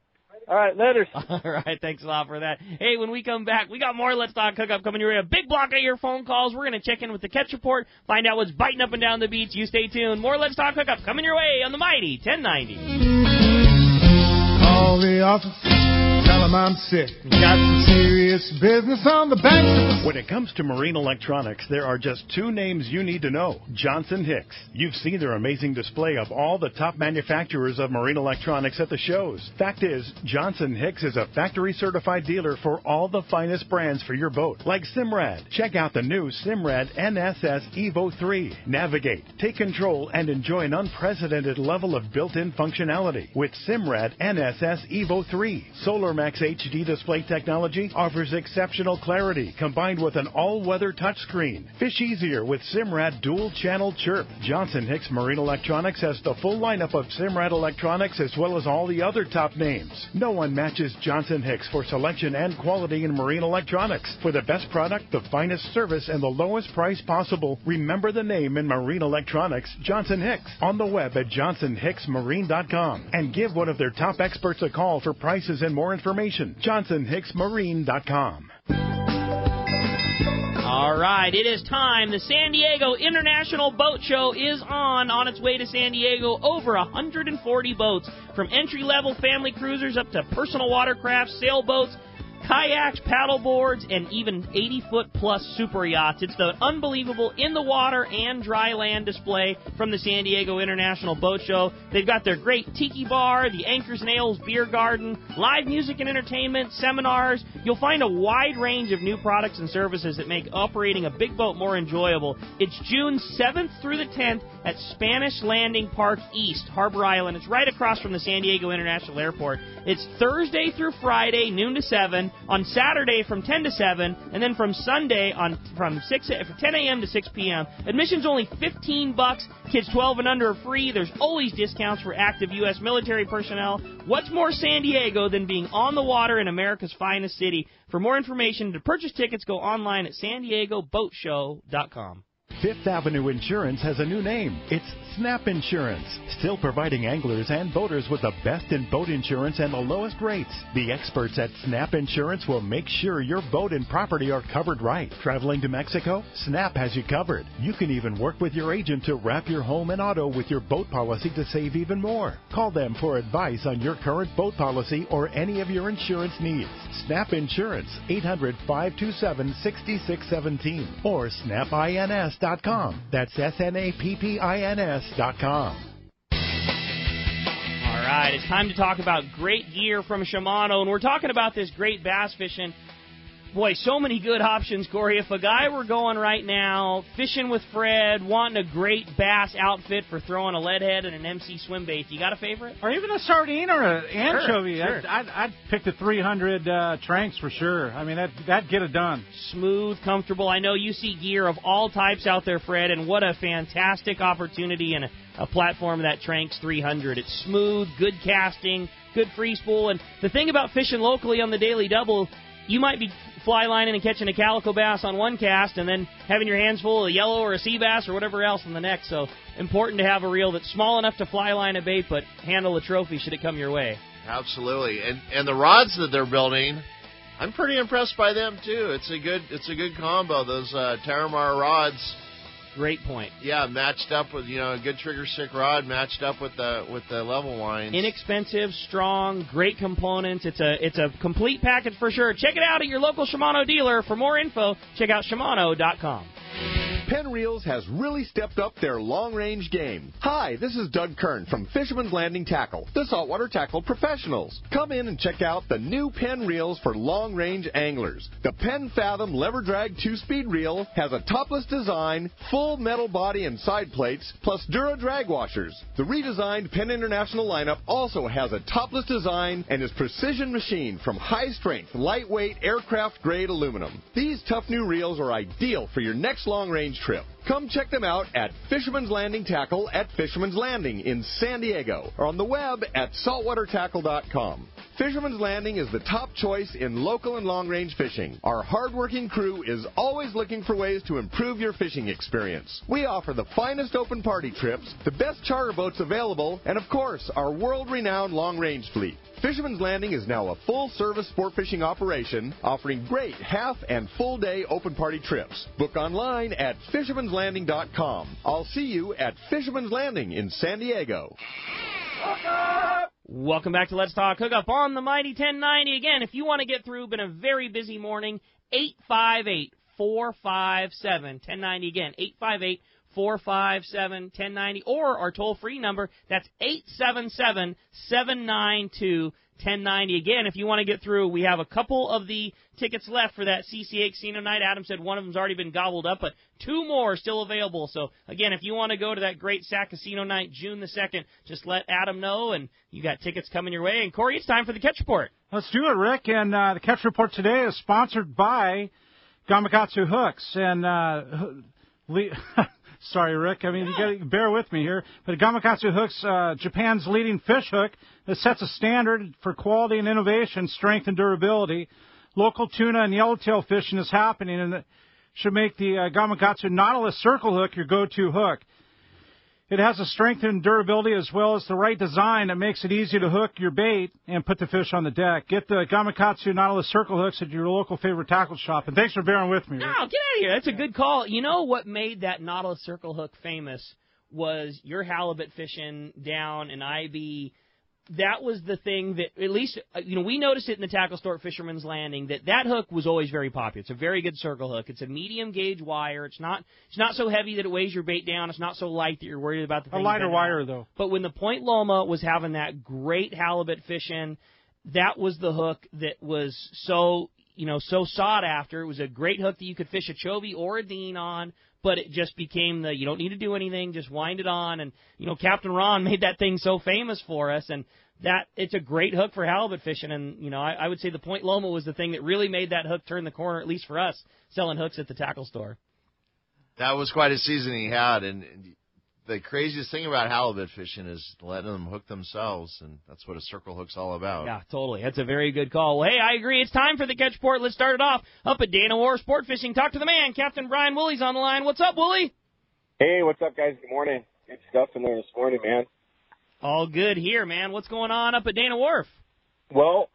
All right, later. All right, thanks a lot for that. Hey, when we come back, we got more Let's Talk Hookup coming your way. A big block of your phone calls. We're going to check in with the catch report, find out what's biting up and down the beach. You stay tuned. More Let's Talk Hookup coming your way on the mighty 1090. Call the office, tell them I'm sick. Got some serious business on the banks. When it comes to marine electronics, there are just two names you need to know: Johnson Hicks. You've seen their amazing display of all the top manufacturers of marine electronics at the shows. Fact is, Johnson Hicks is a factory-certified dealer for all the finest brands for your boat, like Simrad. Check out the new Simrad NSS Evo 3. Navigate, take control, and enjoy an unprecedented level of built-in functionality with Simrad NSS Evo 3. SolarMax HD display technology offers exceptional clarity combined with an all-weather touchscreen. Fish easier with Simrad dual-channel chirp. Johnson Hicks Marine Electronics has the full lineup of Simrad electronics as well as all the other top names. No one matches Johnson Hicks for selection and quality in marine electronics. For the best product, the finest service, and the lowest price possible, remember the name in marine electronics, Johnson Hicks. On the web at johnsonhicksmarine.com and give one of their top experts a call for prices and more information. johnsonhicksmarine.com. All right, it is time. The San Diego International Boat Show is on its way to San Diego. Over 140 boats, from entry-level family cruisers up to personal watercraft, sailboats, kayaks, paddleboards, and even 80-foot-plus super yachts. It's the unbelievable in-the-water and dry land display from the San Diego International Boat Show. They've got their great tiki bar, the Anchors and Ales beer garden, live music and entertainment, seminars. You'll find a wide range of new products and services that make operating a big boat more enjoyable. It's June 7th through the 10th at Spanish Landing Park East, Harbor Island. It's right across from the San Diego International Airport. It's Thursday through Friday, noon to 7, on Saturday from 10 to 7, and then from Sunday from 10 a.m. to 6 p.m. Admission's only $15. Kids 12 and under are free. There's always discounts for active U.S. military personnel. What's more San Diego than being on the water in America's finest city? For more information, to purchase tickets, go online at SanDiegoBoatShow.com. Fifth Avenue Insurance has a new name. It's Snap Insurance, still providing anglers and boaters with the best in boat insurance and the lowest rates. The experts at Snap Insurance will make sure your boat and property are covered right. Traveling to Mexico? Snap has you covered. You can even work with your agent to wrap your home and auto with your boat policy to save even more. Call them for advice on your current boat policy or any of your insurance needs. Snap Insurance, 800-527-6617 or snapins.com. That's SNAPPINS.com. All right, it's time to talk about great gear from Shimano, and we're talking about this great bass fishing. Boy, so many good options, Corey. If a guy were going right now, fishing with Fred, wanting a great bass outfit for throwing a lead head and an MC swim bait, you got a favorite? Or even a sardine or an anchovy. Sure. I'd pick the 300 Tranks for sure. I mean, that'd get it done. Smooth, comfortable. I know you see gear of all types out there, Fred, and what a fantastic opportunity and a platform, that Tranks 300. It's smooth, good casting, good free spool. And the thing about fishing locally on the Daily Double, you might be fly lining and catching a calico bass on one cast and then having your hands full of a yellow or a sea bass or whatever else on the next. So important to have a reel that's small enough to fly line a bait but handle a trophy should it come your way. Absolutely. And the rods that they're building, I'm pretty impressed by them too. It's a good combo, those Terramar rods. Great point. Yeah, matched up with a good trigger stick rod, matched up with the level lines. Inexpensive, strong, great components. It's a complete package for sure. Check it out at your local Shimano dealer. For more info, check out Shimano.com. Penn Reels has really stepped up their long-range game. Hi, this is Doug Kern from Fisherman's Landing Tackle, the saltwater tackle professionals. Come in and check out the new Penn Reels for long-range anglers. The Penn Fathom Lever Drag 2-speed reel has a topless design, full metal body and side plates, plus Dura drag washers. The redesigned Penn International lineup also has a topless design and is precision machined from high-strength, lightweight, aircraft-grade aluminum. These tough new reels are ideal for your next long-range trip. Come check them out at Fisherman's Landing Tackle at Fisherman's Landing in San Diego or on the web at saltwatertackle.com. Fisherman's Landing is the top choice in local and long-range fishing. Our hard-working crew is always looking for ways to improve your fishing experience. We offer the finest open party trips, the best charter boats available, and of course, our world-renowned long-range fleet. Fisherman's Landing is now a full-service sport fishing operation offering great half and full-day open party trips. Book online at fishermanslanding.com. I'll see you at Fisherman's Landing in San Diego. Welcome back to Let's Talk Hookup on the Mighty 1090. Again, if you want to get through, been a very busy morning, 858-457-1090. Again, 858-457-1090, or our toll-free number, that's 877-792-1090. Again, if you want to get through, we have a couple of the tickets left for that CCA Casino night. Adam said one of them's already been gobbled up, but two more are still available. So, again, if you want to go to that great Sac Casino night, June the 2nd, just let Adam know, and you got tickets coming your way. And, Corey, it's time for the Catch Report. Let's do it, Rick. And the Catch Report today is sponsored by Gamakatsu Hooks. And sorry, Rick. I mean, you got to bear with me here. But Gamakatsu Hooks, Japan's leading fish hook that sets a standard for quality and innovation, strength and durability. Local tuna and yellowtail fishing is happening, and it should make the Gamakatsu Nautilus Circle Hook your go-to hook. It has a strength and durability as well as the right design that makes it easy to hook your bait and put the fish on the deck. Get the Gamakatsu Nautilus Circle Hooks at your local favorite tackle shop. And thanks for bearing with me, Rick. No, get out of here. That's a good call. You know what made that Nautilus Circle Hook famous was your halibut fishing down in IB. That was the thing that, at least, we noticed it in the tackle store at Fisherman's Landing, that hook was always very popular. It's a very good circle hook. It's a medium gauge wire. It's not so heavy that it weighs your bait down. It's not so light that you're worried about the thing. A lighter wire, though. But when the Point Loma was having that great halibut fishing, that was the hook that was so sought after. It was a great hook that you could fish a chovy or a dean on. But it just became you don't need to do anything, just wind it on. And, Captain Ron made that thing so famous for us. And it's a great hook for halibut fishing. And, I would say the Point Loma was the thing that really made that hook turn the corner, at least for us, selling hooks at the tackle store. That was quite a season he had. And the craziest thing about halibut fishing is letting them hook themselves, and that's what a circle hook's all about. Yeah, totally. That's a very good call. Well, hey, I agree. It's time for the Catch Report. Let's start it off up at Dana War Sport Fishing. Talk to the man, Captain Brian Woolley's on the line. What's up, Woolley? Hey, what's up, guys? Good morning. Good stuff in there this morning, man. All good here, man. What's going on up at Dana Wharf? Well,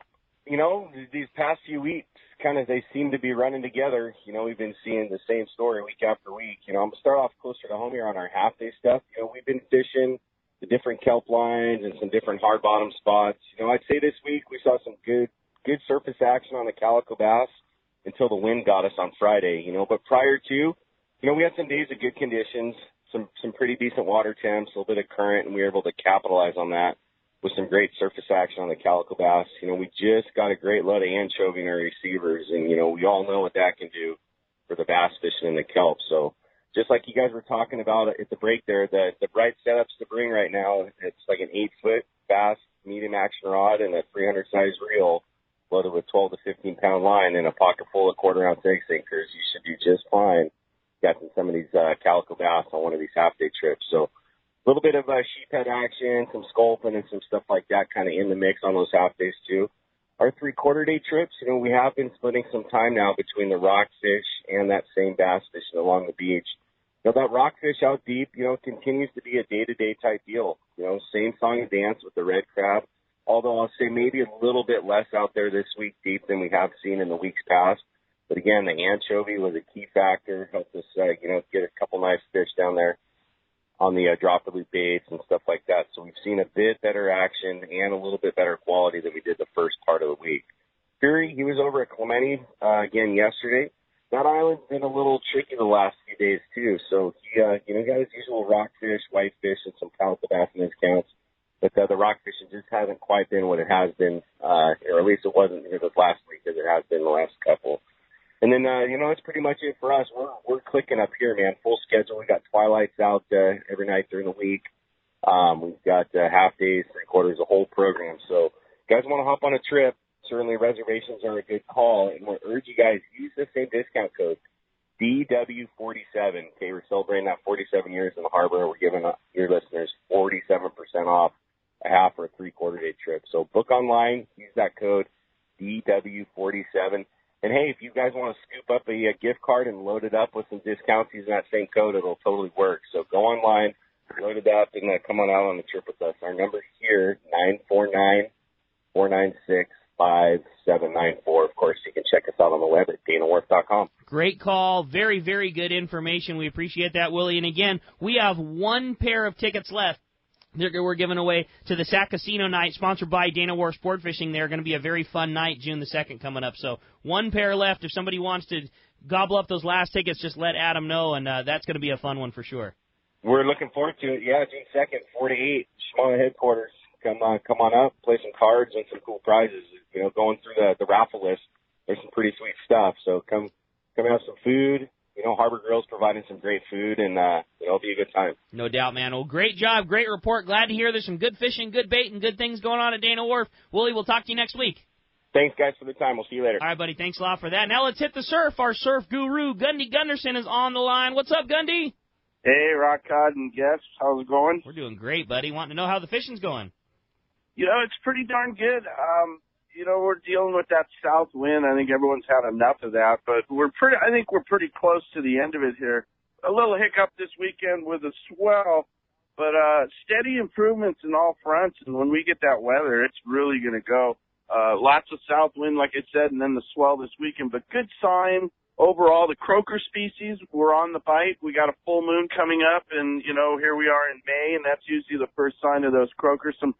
these past few weeks, they seem to be running together. We've been seeing the same story week after week. I'm going to start off closer to home here on our half-day stuff. We've been fishing the different kelp lines and some different hard bottom spots. I'd say this week we saw some good surface action on the calico bass until the wind got us on Friday, But prior to, we had some days of good conditions, some pretty decent water temps, a little bit of current, and we were able to capitalize on that with some great surface action on the calico bass. We just got a great load of anchovy in our receivers, and, we all know what that can do for the bass fishing and the kelp. So just like you guys were talking about at the break there, the right setups to bring right now, it's like an 8-foot bass medium action rod and a 300 size reel, loaded with 12 to 15 pound line and a pocket full of 1/4 ounce egg sinkers. You should do just fine catching some of these calico bass on one of these half-day trips. So a little bit of sheephead action, some sculpin and some stuff like that kind of in the mix on those half-days too. Our 3/4 day trips, we have been splitting some time now between the rockfish and that same bass fishing along the beach. That rockfish out deep, continues to be a day-to-day type deal. Same song and dance with the red crab, although I'll say maybe a little bit less out there this week deep than we have seen in the weeks past. But again, the anchovy was a key factor, helped us, get a couple nice fish down there on the drop-the-loop baits and stuff like that. So we've seen a bit better action and a little bit better quality than we did the first part of the week. Fury, he was over at Clemente again yesterday. That island's been a little tricky the last few few days too. So he, got his usual rockfish, whitefish, and some calico bass in his counts. But the rock fishing just hasn't quite been what it has been, or at least it wasn't this last week as it has been the last couple. And then, that's pretty much it for us. We're clicking up here, man. Full schedule. We got twilights out every night during the week. We've got half days, 3/4, the whole program. So, if you guys want to hop on a trip, certainly reservations are a good call. And we'll urge you guys, use the same discount code, DW47. Okay, we're celebrating that 47 years in the harbor. We're giving your listeners 47% off a half or a 3/4 day trip. So book online, use that code DW47. And hey, if you guys want to scoop up a gift card and load it up with some discounts using that same code, it'll totally work. So go online, load it up, and come on out on the trip with us. Our number here, 949-496-5794. Of course, you can check us out on the web at danawharf.com. Great call. Very, very good information. We appreciate that, Willie. And again, we have one pair of tickets left. We're giving away to the Sac Casino night, sponsored by Dana Wharf Sport Fishing. They're going to be a very fun night, June the 2nd, coming up. So one pair left. If somebody wants to gobble up those last tickets, just let Adam know, and that's going to be a fun one for sure. We're looking forward to it. Yeah, June 2nd, 4 to 8, Shimano headquarters. Come on up, play some cards and some cool prizes. Going through the raffle list, there's some pretty sweet stuff. So come have some food. Harbor Grill's providing some great food, and it'll be a good time. No doubt, man. Well, great job, great report. Glad to hear there's some good fishing, good bait, and good things going on at Dana Wharf. Willie, we'll talk to you next week. Thanks, guys, for the time. We'll see you later. All right, buddy. Thanks a lot for that. Now let's hit the surf. Our surf guru, Gundy Gunderson, is on the line. What's up, Gundy? Hey, Rock Cod and guests. How's it going? We're doing great, buddy. Wanting to know how the fishing's going. It's pretty darn good. We're dealing with that south wind. I think everyone's had enough of that, but I think we're pretty close to the end of it here. A little hiccup this weekend with a swell, but steady improvements in all fronts. And when we get that weather, it's really going to go. Lots of south wind, like I said, and then the swell this weekend. But good sign overall. The croaker species were on the bite. We got a full moon coming up, and here we are in May, and that's usually the first sign of those croakers. Some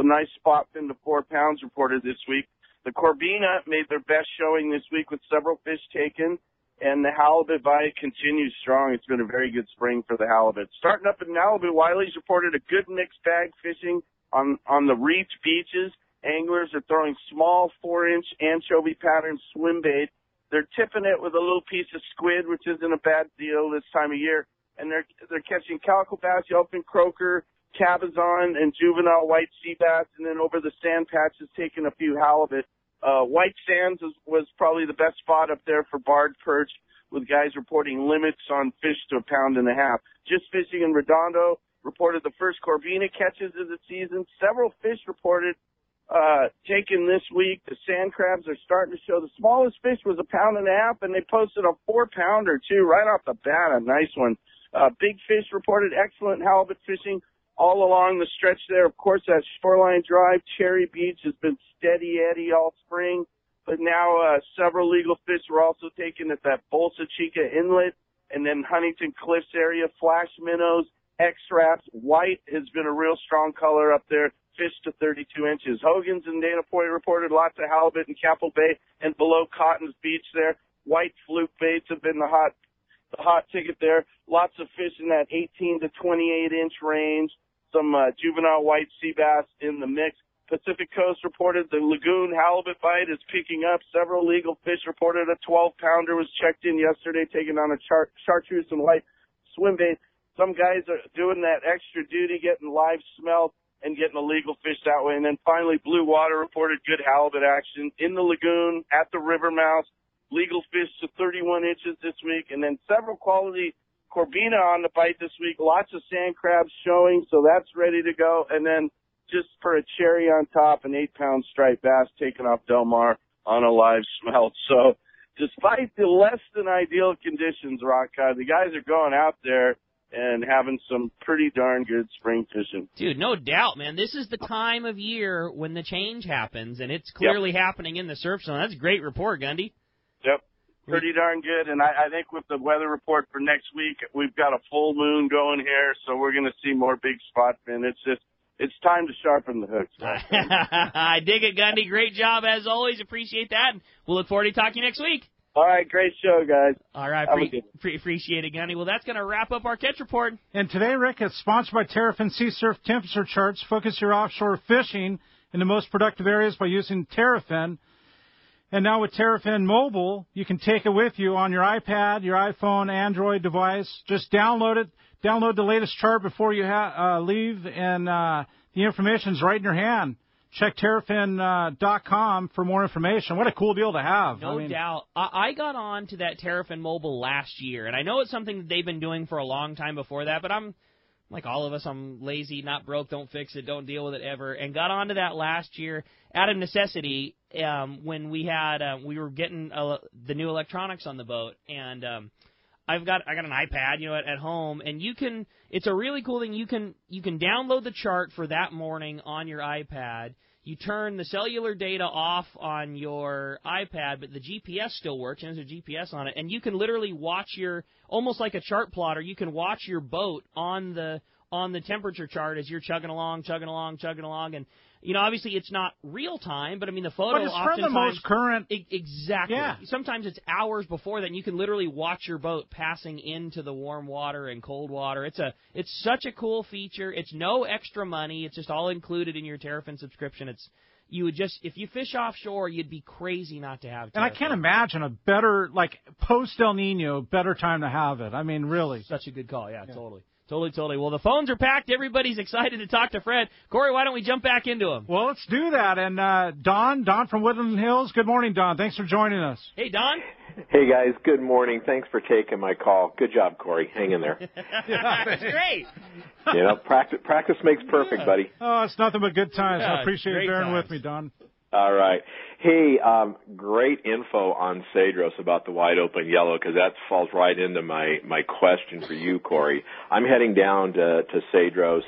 nice spot fin to 4 pounds reported this week. The Corbina made their best showing this week with several fish taken, and the halibut bite continues strong. It's been a very good spring for the halibut. Starting up in Malibu, Wiley's reported a good mixed bag fishing on the reef beaches. Anglers are throwing small 4-inch anchovy pattern swim bait. They're tipping it with a little piece of squid, which isn't a bad deal this time of year. And they're catching calico bass, yellowfin croaker, cabezon, and juvenile white sea bass, and then over the sand patches taking a few halibut. White Sands was probably the best spot up there for barred perch, with guys reporting limits on fish to 1.5 pounds. Just Fishing in Redondo reported the first Corvina catches of the season. Several fish reported taken this week. The sand crabs are starting to show. The smallest fish was 1.5 pounds, and they posted a 4-pounder too right off the bat. A nice one. Big Fish reported excellent halibut fishing all along the stretch there. Of course, that Shoreline Drive, Cherry Beach has been steady Eddie all spring, but now several legal fish were also taken at that Bolsa Chica Inlet and then Huntington Cliffs area. Flash minnows, X-Raps, white has been a real strong color up there, fish to 32 inches. Hogan's and Dana Point reported lots of halibut in Capel Bay and below Cotton's Beach there. White fluke baits have been the hot ticket there. Lots of fish in that 18 to 28 inch range. Some juvenile white sea bass in the mix. Pacific Coast reported the lagoon halibut bite is picking up. Several legal fish reported a 12-pounder was checked in yesterday, taking on a chartreuse and white swim bait. Some guys are doing that extra duty, getting live smelt and getting illegal fish that way. And then finally, Blue Water reported good halibut action in the lagoon, at the river mouth. Legal fish to 31 inches this week. And then several quality Corbina on the bite this week. Lots of sand crabs showing, so that's ready to go. And then just for a cherry on top, an 8-pound striped bass taken off Del Mar on a live smelt. So despite the less than ideal conditions, Rock Cod, the guys are going out there and having some pretty darn good spring fishing. Dude, no doubt, man. This is the time of year when the change happens, and it's clearly happening in the surf zone. That's a great report, Gundy. Yep. Pretty darn good, and I think with the weather report for next week, we've got a full moon going here, so we're going to see more big spot fin. It's time to sharpen the hooks. I dig it, Gundy. Great job as always. Appreciate that. We'll look forward to talking next week. All right, great show, guys. All right, appreciate it, Gunny. Well, that's going to wrap up our catch report. And today, Rick, it's sponsored by Terrafin Sea Surf Temperature Charts. Focus your offshore fishing in the most productive areas by using Terrafin. And now with Terrafin Mobile, you can take it with you on your iPad, your iPhone, Android device. Just download it. Download the latest chart before you leave, and the information's right in your hand. Check Terrafin.com for more information. What a cool deal to have. No doubt. I got on to that Terrafin Mobile last year, and I know it's something that they've been doing for a long time before that, but I'm, like all of us, I'm lazy, not broke, don't fix it, don't deal with it ever, and got onto that last year out of necessity when we were getting the new electronics on the boat, and I got an iPad, at home, and it's a really cool thing. You can download the chart for that morning on your iPad. You turn the cellular data off on your iPad, but the GPS still works, and there's a GPS on it, and you can literally watch almost like a chart plotter, you can watch your boat on the temperature chart as you're chugging along, and obviously it's not real time, but the photo but it's oftentimes from the most current. Exactly. Yeah. Sometimes it's hours before that, and you can literally watch your boat passing into the warm water and cold water. It's such a cool feature. It's no extra money. It's just all included in your Terrafin subscription. If you fish offshore, you'd be crazy not to have Terrafin. And I can't imagine a better, post El Nino, better time to have it. Really. Such a good call. Yeah. Totally. Totally. Well, the phones are packed. Everybody's excited to talk to Fred. Corey, why don't we jump back into him? Well, let's do that. And Don from Woodland Hills. Good morning, Don. Thanks for joining us. Hey, Don. Hey, guys. Good morning. Thanks for taking my call. Good job, Corey. Hang in there. That's great. Practice makes perfect, buddy. Oh, it's nothing but good times. Yeah, I appreciate you bearing with me, Don. All right. Hey, great info on Cedros about the wide open yellow, because that falls right into my question for you, Corey. I'm heading down to Cedros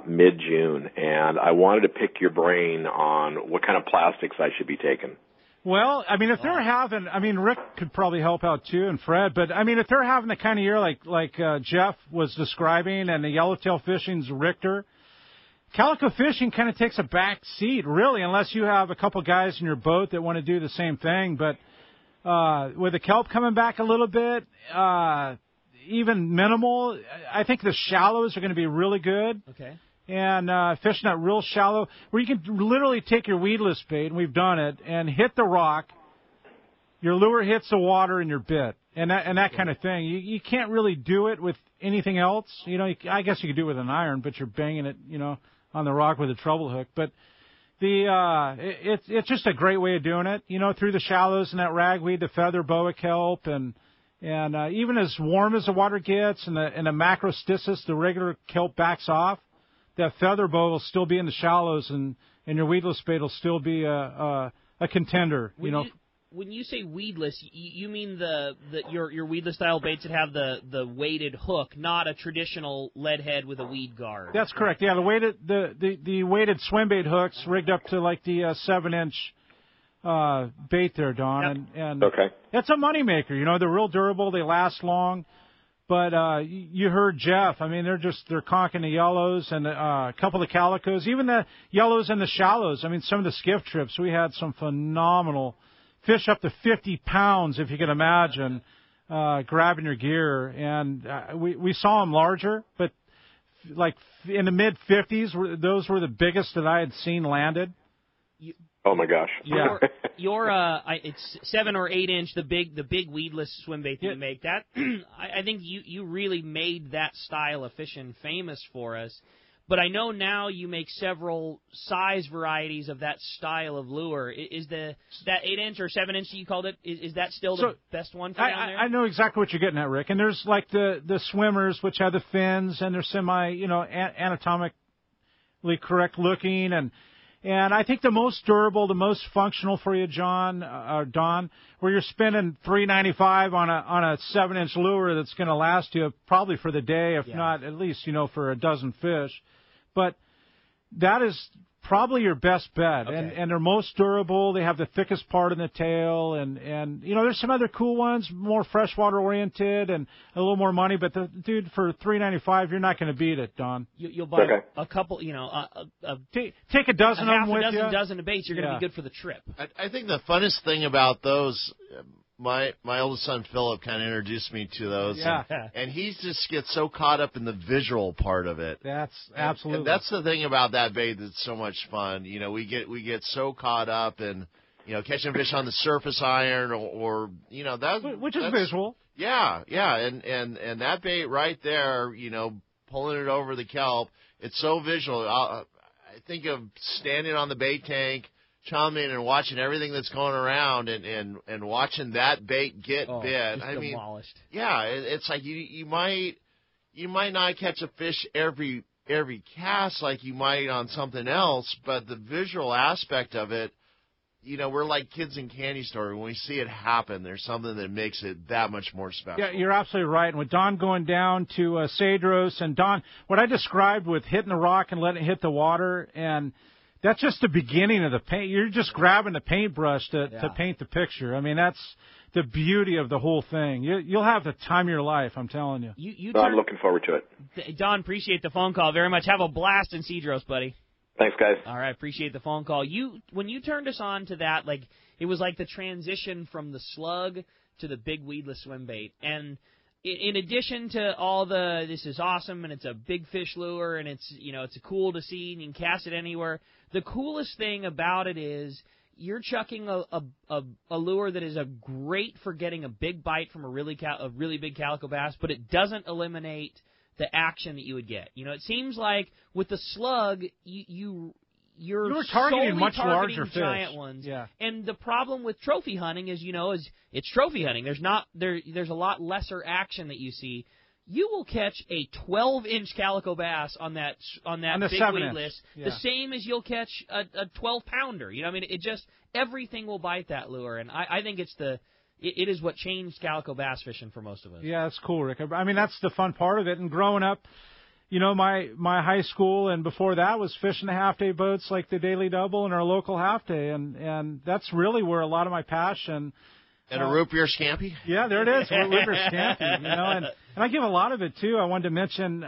mid-June, and I wanted to pick your brain on what kind of plastics I should be taking. Well, if they're having, Rick could probably help out too, and Fred, but if they're having the kind of year like Jeff was describing, and the yellowtail fishing's Richter, calico fishing kind of takes a back seat, really, unless you have a couple guys in your boat that want to do the same thing. But with the kelp coming back a little bit, even minimal, I think the shallows are going to be really good. Okay. And fishing that real shallow, where you can literally take your weedless bait, and we've done it, and hit the rock, your lure hits the water, and your bit, and that kind of thing. You can't really do it with anything else. I guess you could do it with an iron, but you're banging it, on the rock with a treble hook. But it's just a great way of doing it, through the shallows and that ragweed, the feather boa kelp, and even as warm as the water gets, and the macrostisis, the regular kelp backs off, that feather boa will still be in the shallows, and your weedless bait will still be a contender. When you say weedless, you mean your weedless style baits that have the weighted hook, not a traditional lead head with a weed guard. That's correct. Yeah, the weighted swim bait hooks rigged up to the 7-inch bait there, Don. Yep. And okay. It's a moneymaker. They're real durable. They last long. But you heard Jeff. They're conking the yellows and a couple of calicos, even the yellows and the shallows. Some of the skiff trips, we had some phenomenal fish up to 50 pounds, if you can imagine, grabbing your gear. And we saw them larger, but in the mid-50s, those were the biggest that I had seen landed. Oh my gosh! Yeah, it's 7 or 8 inch, the big weedless swim bait that you make. That I think you really made that style of fishing famous for us. But I know now you make several size varieties of that style of lure. Is that 8 inch or 7 inch that you called it? Is that still the best one for down there? I know exactly what you're getting at, Rick. And there's the swimmers, which have the fins, and they're anatomically correct looking, and I think the most durable, the most functional for you, Don, where you're spending $3.95 on a 7-inch lure that's going to last you probably for the day, if not at least for a dozen fish. But that is probably your best bet, okay. and they're most durable. They have the thickest part in the tail, and there's some other cool ones, more freshwater oriented and a little more money. But dude, for $3.95, you're not going to beat it, Don. You'll buy a couple, take a dozen of them with you. dozen of baits. You're going to be good for the trip. I think the funnest thing about those, my oldest son Philip kind of introduced me to those. Yeah. And he just gets so caught up in the visual part of it. That's absolutely. And that's the thing about that bait that's so much fun. We get so caught up in catching fish on the surface iron or that which is visual. Yeah, and that bait right there, pulling it over the kelp, it's so visual. I think of standing on the bait tank, chumming and watching everything that's going around and watching that bait get bit. Just demolished. Yeah, it's like you might not catch a fish every cast like you might on something else, but the visual aspect of it, we're like kids in candy store. When we see it happen, there's something that makes it that much more special. Yeah, you're absolutely right. And with Don going down to Cedros, and Don, what I described with hitting the rock and letting it hit the water, and that's just the beginning of the paint. You're just grabbing the paintbrush to paint the picture. I mean, that's the beauty of the whole thing. You'll have the time of your life, I'm telling you. I'm looking forward to it. Don, appreciate the phone call very much. Have a blast in Cedros, buddy. Thanks, guys. All right, appreciate the phone call. When you turned us on to that, it was like the transition from the slug to the big weedless swim bait. And in addition to all this is awesome and it's a big fish lure and it's cool to see and you can cast it anywhere. The coolest thing about it is you're chucking a lure that is great for getting a big bite from a really big calico bass, but it doesn't eliminate the action that you would get. It seems like with the slug, you're targeting much larger giant fish. Ones. Yeah. And the problem with trophy hunting is it's trophy hunting. There's a lot lesser action that you see. You will catch a 12-inch calico bass on that big weedless, the same as you'll catch a 12-pounder. Everything will bite that lure, and I think it is what changed calico bass fishing for most of us. Yeah, that's cool, Rick. I mean, that's the fun part of it. And growing up, my high school and before that was fishing the half-day boats like the Daily Double and our local half-day, and that's really where a lot of my passion. And a root beer scampi? Yeah, there it is, root beer scampi. And I give a lot of it too. I wanted to mention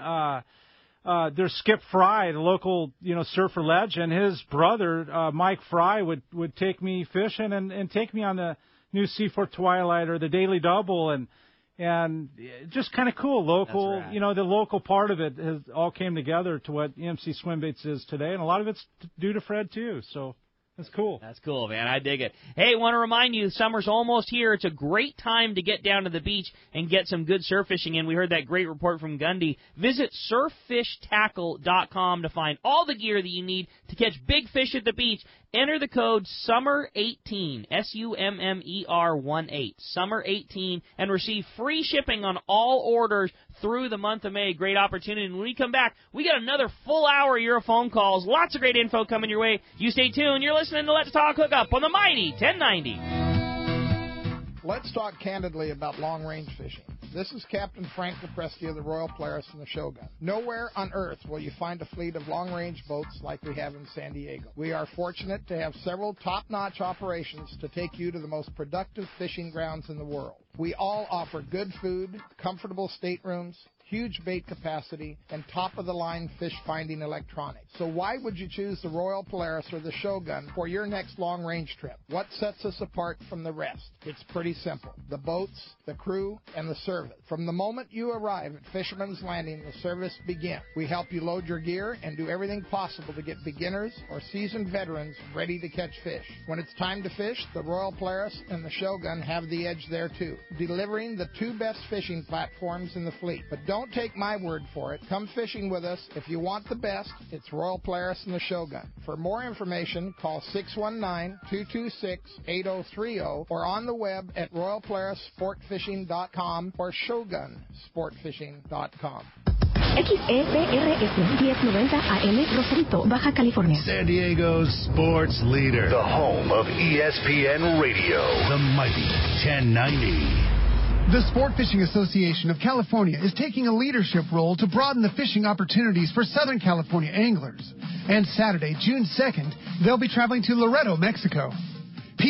there's Skip Fry, the local surfer legend. His brother Mike Fry would take me fishing and take me on the New Seaford Twilight or the Daily Double, and just kind of cool local. That's right. The local part of it has all came together to what EMC Swim Baits is today, and a lot of it's due to Fred too. So. That's cool. That's cool, man. I dig it. Hey, want to remind you, summer's almost here. It's a great time to get down to the beach and get some good surf fishing in. We heard that great report from Gundy. Visit surffishtackle.com to find all the gear that you need to catch big fish at the beach. Enter the code SUMMER18, SUMMER18, SUMMER18, and receive free shipping on all orders through the month of May. Great opportunity. And when we come back, we got another full hour of your phone calls. Lots of great info coming your way. You stay tuned. You're listening to Let's Talk Hookup on the mighty 1090. Let's talk candidly about long-range fishing. This is Captain Frank Lopresti of the Royal Polaris and the Shogun. Nowhere on Earth will you find a fleet of long-range boats like we have in San Diego. We are fortunate to have several top-notch operations to take you to the most productive fishing grounds in the world. We all offer good food, comfortable staterooms, huge bait capacity, and top-of-the-line fish-finding electronics. So why would you choose the Royal Polaris or the Shogun for your next long-range trip? What sets us apart from the rest? It's pretty simple. The boats, the crew, and the service. From the moment you arrive at Fisherman's Landing, the service begins. We help you load your gear and do everything possible to get beginners or seasoned veterans ready to catch fish. When it's time to fish, the Royal Polaris and the Shogun have the edge there too, delivering the two best fishing platforms in the fleet. But don't take my word for it. Come fishing with us. If you want the best, it's Royal Polaris and the Shogun. For more information, call 619-226-8030 or on the web at royalpolarissportfishing.com or shogunsportfishing.com. XEPRS 1090 AM Rosarito, Baja California. San Diego's sports leader. The home of ESPN Radio. The mighty 1090. The Sport Fishing Association of California is taking a leadership role to broaden the fishing opportunities for Southern California anglers. And Saturday, June 2nd, they'll be traveling to Laredo, Mexico.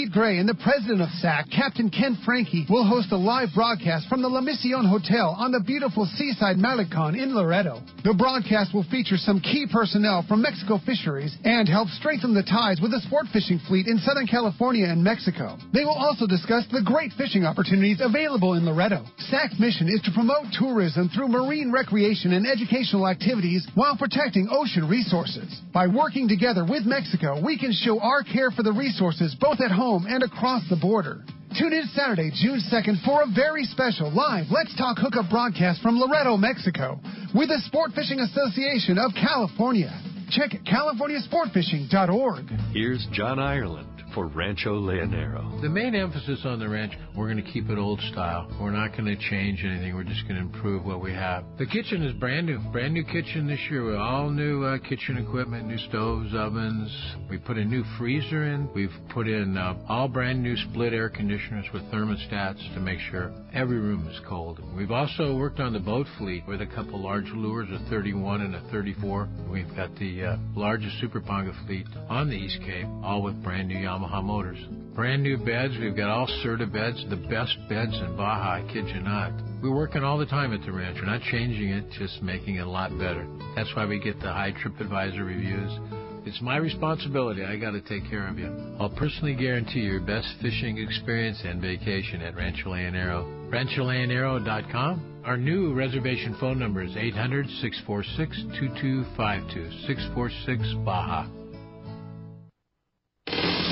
Pete Gray and the president of SAC, Captain Ken Frankie, will host a live broadcast from the La Mission Hotel on the beautiful seaside Malecon in Loreto. The broadcast will feature some key personnel from Mexico Fisheries and help strengthen the ties with the sport fishing fleet in Southern California and Mexico. They will also discuss the great fishing opportunities available in Loreto. SAC's mission is to promote tourism through marine recreation and educational activities while protecting ocean resources. By working together with Mexico, we can show our care for the resources both at home and across the border. Tune in Saturday, June 2nd for a very special live Let's Talk Hookup broadcast from Loreto, Mexico with the Sport Fishing Association of California. Check CaliforniaSportFishing.org. Here's John Ireland for Rancho Leonero. The main emphasis on the ranch, we're going to keep it old style. We're not going to change anything. We're just going to improve what we have. The kitchen is brand new kitchen this year with all new kitchen equipment, new stoves, ovens. We put a new freezer in. We've put in all brand new split air conditioners with thermostats to make sure every room is cold. We've also worked on the boat fleet with a couple large lures, a 31 and a 34. We've got the largest Super Ponga fleet on the East Cape, all with brand new Yamaha motors. Brand new beds. We've got all Serta beds, the best beds in Baja, I kid you not. We're working all the time at the ranch. We're not changing it, just making it a lot better. That's why we get the high TripAdvisor reviews. It's my responsibility. I got to take care of you. I'll personally guarantee your best fishing experience and vacation at Rancho Leonero. RanchoLeonero.com. Our new reservation phone number is 800-646-2252, 646-BAJA.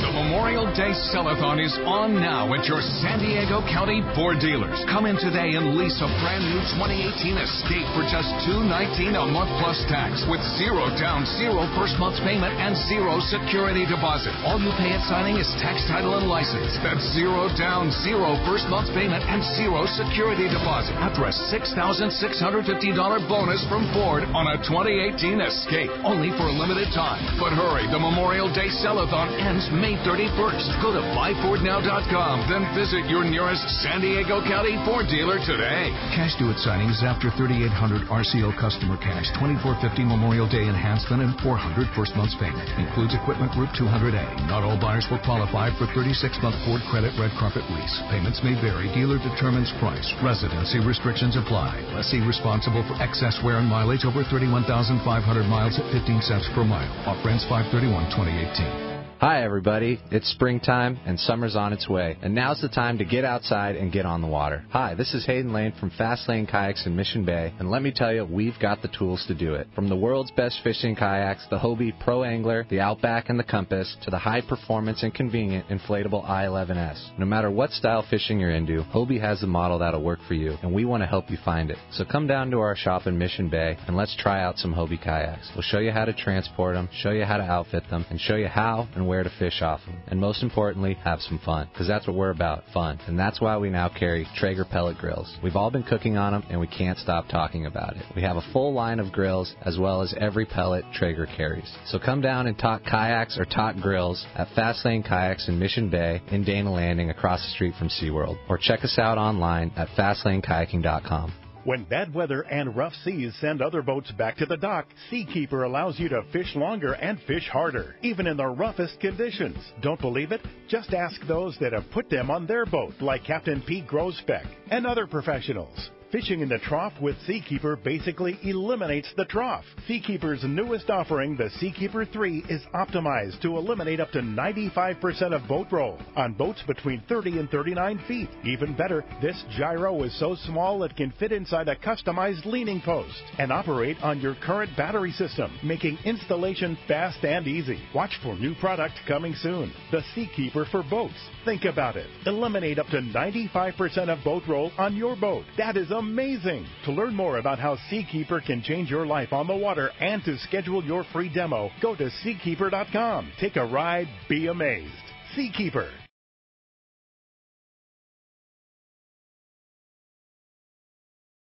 The Memorial Day Sell-a-thon is on now at your San Diego County Ford dealers. Come in today and lease a brand new 2018 Escape for just $219 a month plus tax with zero down, zero first month's payment, and zero security deposit. All you pay at signing is tax, title, and license. That's zero down, zero first month's payment, and zero security deposit after a $6,650 bonus from Ford on a 2018 Escape. Only for a limited time. But hurry, the Memorial Day Sell-a-thon ends May 31st. Go to buyfordnow.com, then visit your nearest San Diego County Ford dealer today. Cash due at signing is after 3,800 RCO customer cash, $2,450 Memorial Day enhancement, and $400 first month's payment. Includes equipment group 200A. Not all buyers will qualify for 36-month Ford Credit Red Carpet lease. Payments may vary. Dealer determines price. Residency restrictions apply. Lessee responsible for excess wear and mileage over 31,500 miles at 15 cents per mile. Offer ends 5/31/2018. Hi everybody, it's springtime and summer's on its way, and now's the time to get outside and get on the water. Hi, this is Hayden Lane from Fast Lane Kayaks in Mission Bay, and let me tell you, we've got the tools to do it. From the world's best fishing kayaks, the Hobie Pro Angler, the Outback, and the Compass, to the high-performance and convenient inflatable I-11S. No matter what style fishing you're into, Hobie has the model that'll work for you, and we want to help you find it. So come down to our shop in Mission Bay, and let's try out some Hobie kayaks. We'll show you how to transport them, show you how to outfit them, and show you how and where to fish off them. And most importantly, have some fun, because that's what we're about, fun. And that's why we now carry Traeger pellet grills. We've all been cooking on them, and we can't stop talking about it. We have a full line of grills, as well as every pellet Traeger carries. So come down and talk kayaks or talk grills at Fast Lane Kayaks in Mission Bay in Dana Landing across the street from SeaWorld. Or check us out online at FastlaneKayaking.com. When bad weather and rough seas send other boats back to the dock, Seakeeper allows you to fish longer and fish harder, even in the roughest conditions. Don't believe it? Just ask those that have put them on their boat, like Captain Pete Grosbeck and other professionals. Fishing in the trough with Seakeeper basically eliminates the trough. Seakeeper's newest offering, the Seakeeper 3, is optimized to eliminate up to 95% of boat roll on boats between 30 and 39 feet. Even better, this gyro is so small it can fit inside a customized leaning post and operate on your current battery system, making installation fast and easy. Watch for new product coming soon. The Seakeeper for boats. Think about it. Eliminate up to 95% of boat roll on your boat. That is amazing. To learn more about how Seakeeper can change your life on the water and to schedule your free demo, go to Seakeeper.com. Take a ride, be amazed. Seakeeper.